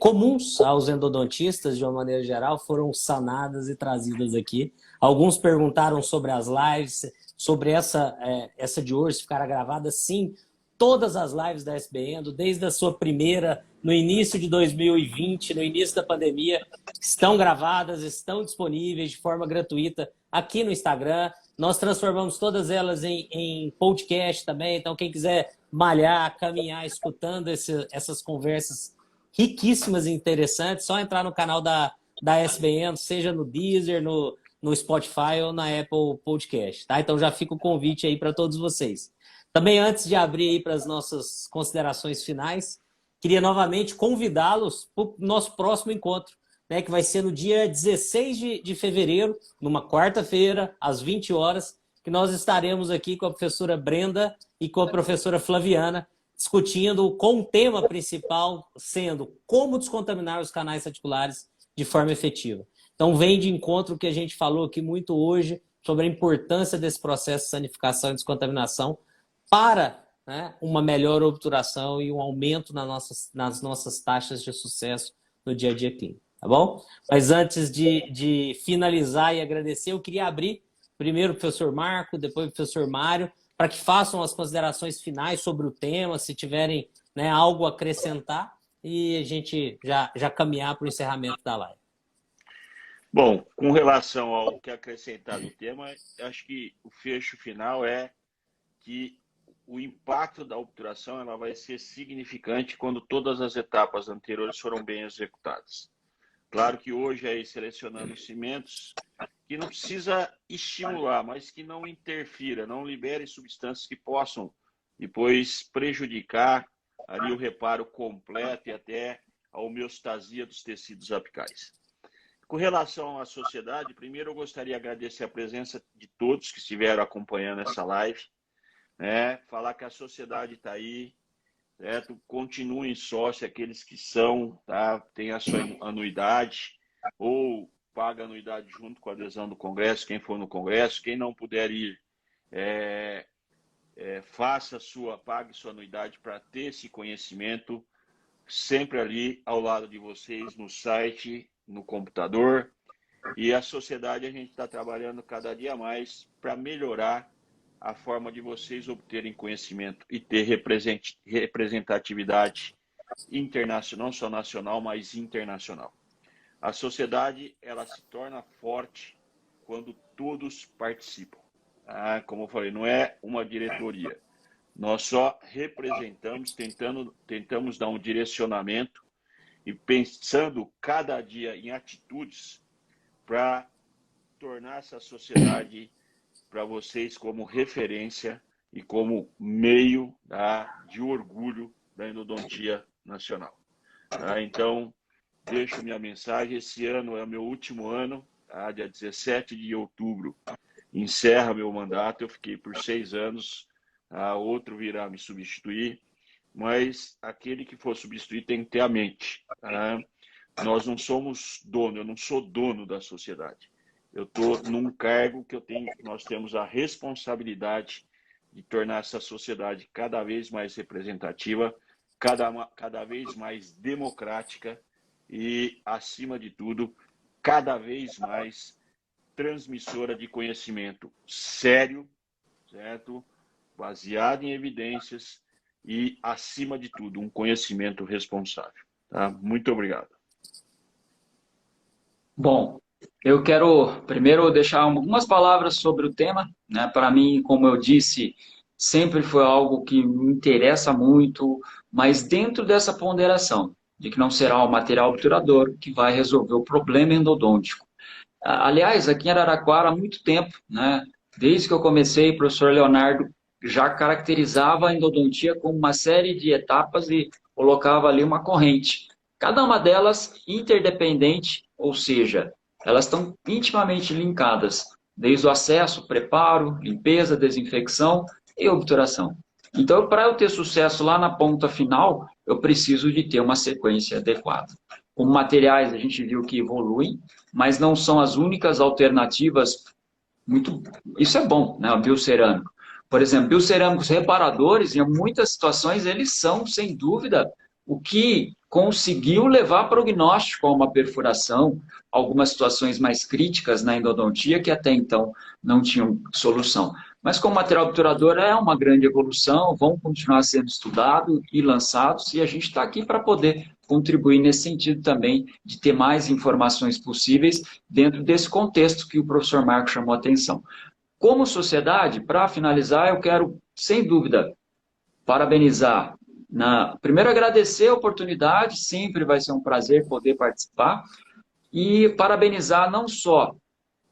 comuns aos endodontistas, de uma maneira geral, foram sanadas e trazidas aqui. Alguns perguntaram sobre as lives, sobre essa de hoje ficar gravada. Sim, todas as lives da SB Endo, desde a sua primeira, no início de 2020, no início da pandemia, estão gravadas, estão disponíveis de forma gratuita aqui no Instagram. Nós transformamos todas elas em podcast também, então quem quiser malhar, caminhar, escutando essas conversas riquíssimas e interessantes, só entrar no canal da SBN, seja no Deezer, no Spotify ou na Apple Podcast, tá? Então já fica o convite aí para todos vocês. Também antes de abrir aí para as nossas considerações finais, queria novamente convidá-los para o nosso próximo encontro, né, que vai ser no dia 16 de fevereiro, numa quarta-feira, às 20 horas, que nós estaremos aqui com a professora Brenda e com a professora Flaviana, discutindo com o tema principal sendo como descontaminar os canais reticulares de forma efetiva. Então, vem de encontro o que a gente falou aqui muito hoje sobre a importância desse processo de sanificação e descontaminação para, né, uma melhor obturação e um aumento nas nossas taxas de sucesso no dia a dia clínico, tá bom? Mas antes de finalizar e agradecer, eu queria abrir primeiro o professor Marco, depois o professor Mário, para que façam as considerações finais sobre o tema, se tiverem, né, algo a acrescentar, e a gente já caminhar para o encerramento da live. Bom, com relação ao que acrescentar no tema, acho que o fecho final é que o impacto da obturação ela vai ser significante quando todas as etapas anteriores foram bem executadas. Claro que hoje aí selecionando cimentos que não precisa estimular, mas que não interfira, não libere substâncias que possam depois prejudicar ali o reparo completo e até a homeostasia dos tecidos apicais. Com relação à sociedade, primeiro eu gostaria de agradecer a presença de todos que estiveram acompanhando essa live, né? Falar que a sociedade está aí, certo? Continuem sócios, aqueles que são, tá? Tem a sua anuidade, ou paga a anuidade junto com a adesão do Congresso, quem for no Congresso, quem não puder ir, pague sua anuidade para ter esse conhecimento sempre ali ao lado de vocês, no site, no computador. E a sociedade, a gente está trabalhando cada dia mais para melhorar a forma de vocês obterem conhecimento e ter representatividade internacional, não só nacional, mas internacional. A sociedade, ela se torna forte quando todos participam. Como eu falei, não é uma diretoria. Nós só representamos, tentamos dar um direcionamento e pensando cada dia em atitudes para tornar essa sociedade para vocês como referência e como meio, de orgulho da endodontia nacional. Então, deixo minha mensagem. Esse ano é o meu último ano, dia 17 de outubro encerra meu mandato. Eu fiquei por 6 anos, outro virá me substituir, mas aquele que for substituir tem que ter a mente. Nós não somos dono, eu não sou dono da sociedade. Eu estou num cargo que nós temos a responsabilidade de tornar essa sociedade cada vez mais representativa, cada vez mais democrática e, acima de tudo, cada vez mais transmissora de conhecimento sério, certo? Baseado em evidências e, acima de tudo, um conhecimento responsável. Tá? Muito obrigado. Bom, eu quero primeiro deixar algumas palavras sobre o tema, né? Para mim, como eu disse, sempre foi algo que me interessa muito, mas dentro dessa ponderação de que não será o material obturador que vai resolver o problema endodôntico. Aliás, aqui em Araraquara há muito tempo, né? Desde que eu comecei, o professor Leonardo já caracterizava a endodontia como uma série de etapas e colocava ali uma corrente. Cada uma delas interdependente, ou seja, elas estão intimamente linkadas, desde o acesso, preparo, limpeza, desinfecção e obturação. Então, para eu ter sucesso lá na ponta final, eu preciso de ter uma sequência adequada. Como materiais, a gente viu que evoluem, mas não são as únicas alternativas. Isso é bom, né? O biocerâmico. Por exemplo, biocerâmicos reparadores, em muitas situações, eles são, sem dúvida, o que conseguiu levar prognóstico a uma perfuração, algumas situações mais críticas na endodontia que até então não tinham solução. Mas como material obturador é uma grande evolução, vão continuar sendo estudados e lançados, e a gente está aqui para poder contribuir nesse sentido também, de ter mais informações possíveis dentro desse contexto que o professor Marco chamou a atenção. Como sociedade, para finalizar, eu quero, sem dúvida, parabenizar. Primeiro, agradecer a oportunidade, sempre vai ser um prazer poder participar, e parabenizar não só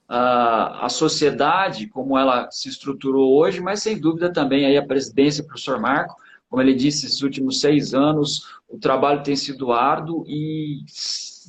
a sociedade, como ela se estruturou hoje, mas sem dúvida também aí a presidência, professor Marco. Como ele disse, esses últimos 6 anos o trabalho tem sido árduo e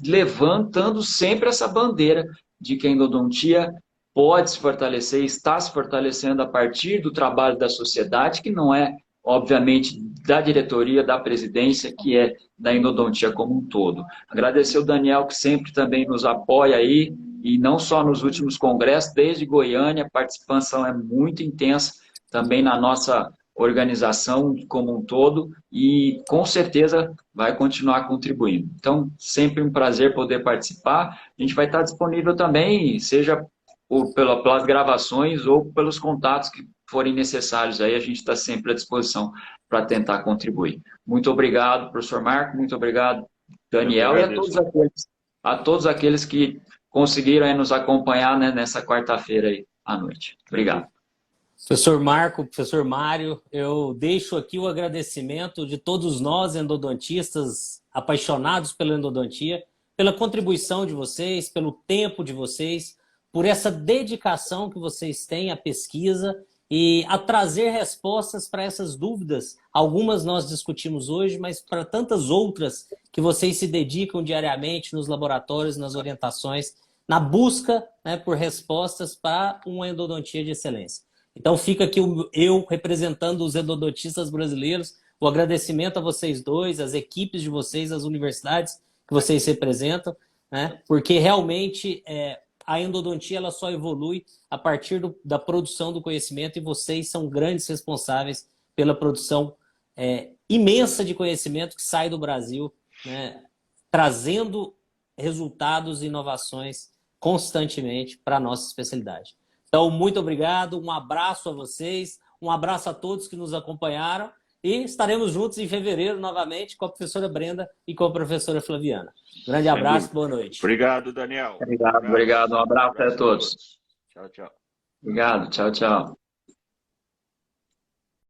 levantando sempre essa bandeira de que a endodontia pode se fortalecer, está se fortalecendo a partir do trabalho da sociedade, que não é, obviamente, da diretoria, da presidência, que é da endodontia como um todo. Agradecer o Daniel, que sempre também nos apoia aí, e não só nos últimos congressos, desde Goiânia, a participação é muito intensa também na nossa organização como um todo, e com certeza vai continuar contribuindo. Então, sempre um prazer poder participar. A gente vai estar disponível também, seja pelas gravações ou pelos contatos que forem necessários, aí a gente está sempre à disposição para tentar contribuir. Muito obrigado, professor Marco, muito obrigado, Daniel, e a todos aqueles que conseguiram aí nos acompanhar, né, nessa quarta-feira aí à noite. Obrigado. Professor Marco, professor Mário, eu deixo aqui o agradecimento de todos nós endodontistas apaixonados pela endodontia, pela contribuição de vocês, pelo tempo de vocês, por essa dedicação que vocês têm à pesquisa e a trazer respostas para essas dúvidas. Algumas nós discutimos hoje, mas para tantas outras que vocês se dedicam diariamente nos laboratórios, nas orientações, na busca, né, por respostas para uma endodontia de excelência. Então fica aqui eu, representando os endodontistas brasileiros, o agradecimento a vocês dois, às equipes de vocês, às universidades que vocês representam, né, porque realmente a endodontia ela só evolui a partir da produção do conhecimento, e vocês são grandes responsáveis pela produção imensa de conhecimento que sai do Brasil, né, trazendo resultados e inovações constantemente para a nossa especialidade. Então, muito obrigado, um abraço a vocês, um abraço a todos que nos acompanharam, e estaremos juntos em fevereiro novamente com a professora Brenda e com a professora Flaviana. Grande abraço, boa noite. Obrigado, Daniel. Obrigado. Um abraço a todos. Tchau, tchau. Obrigado, tchau, tchau.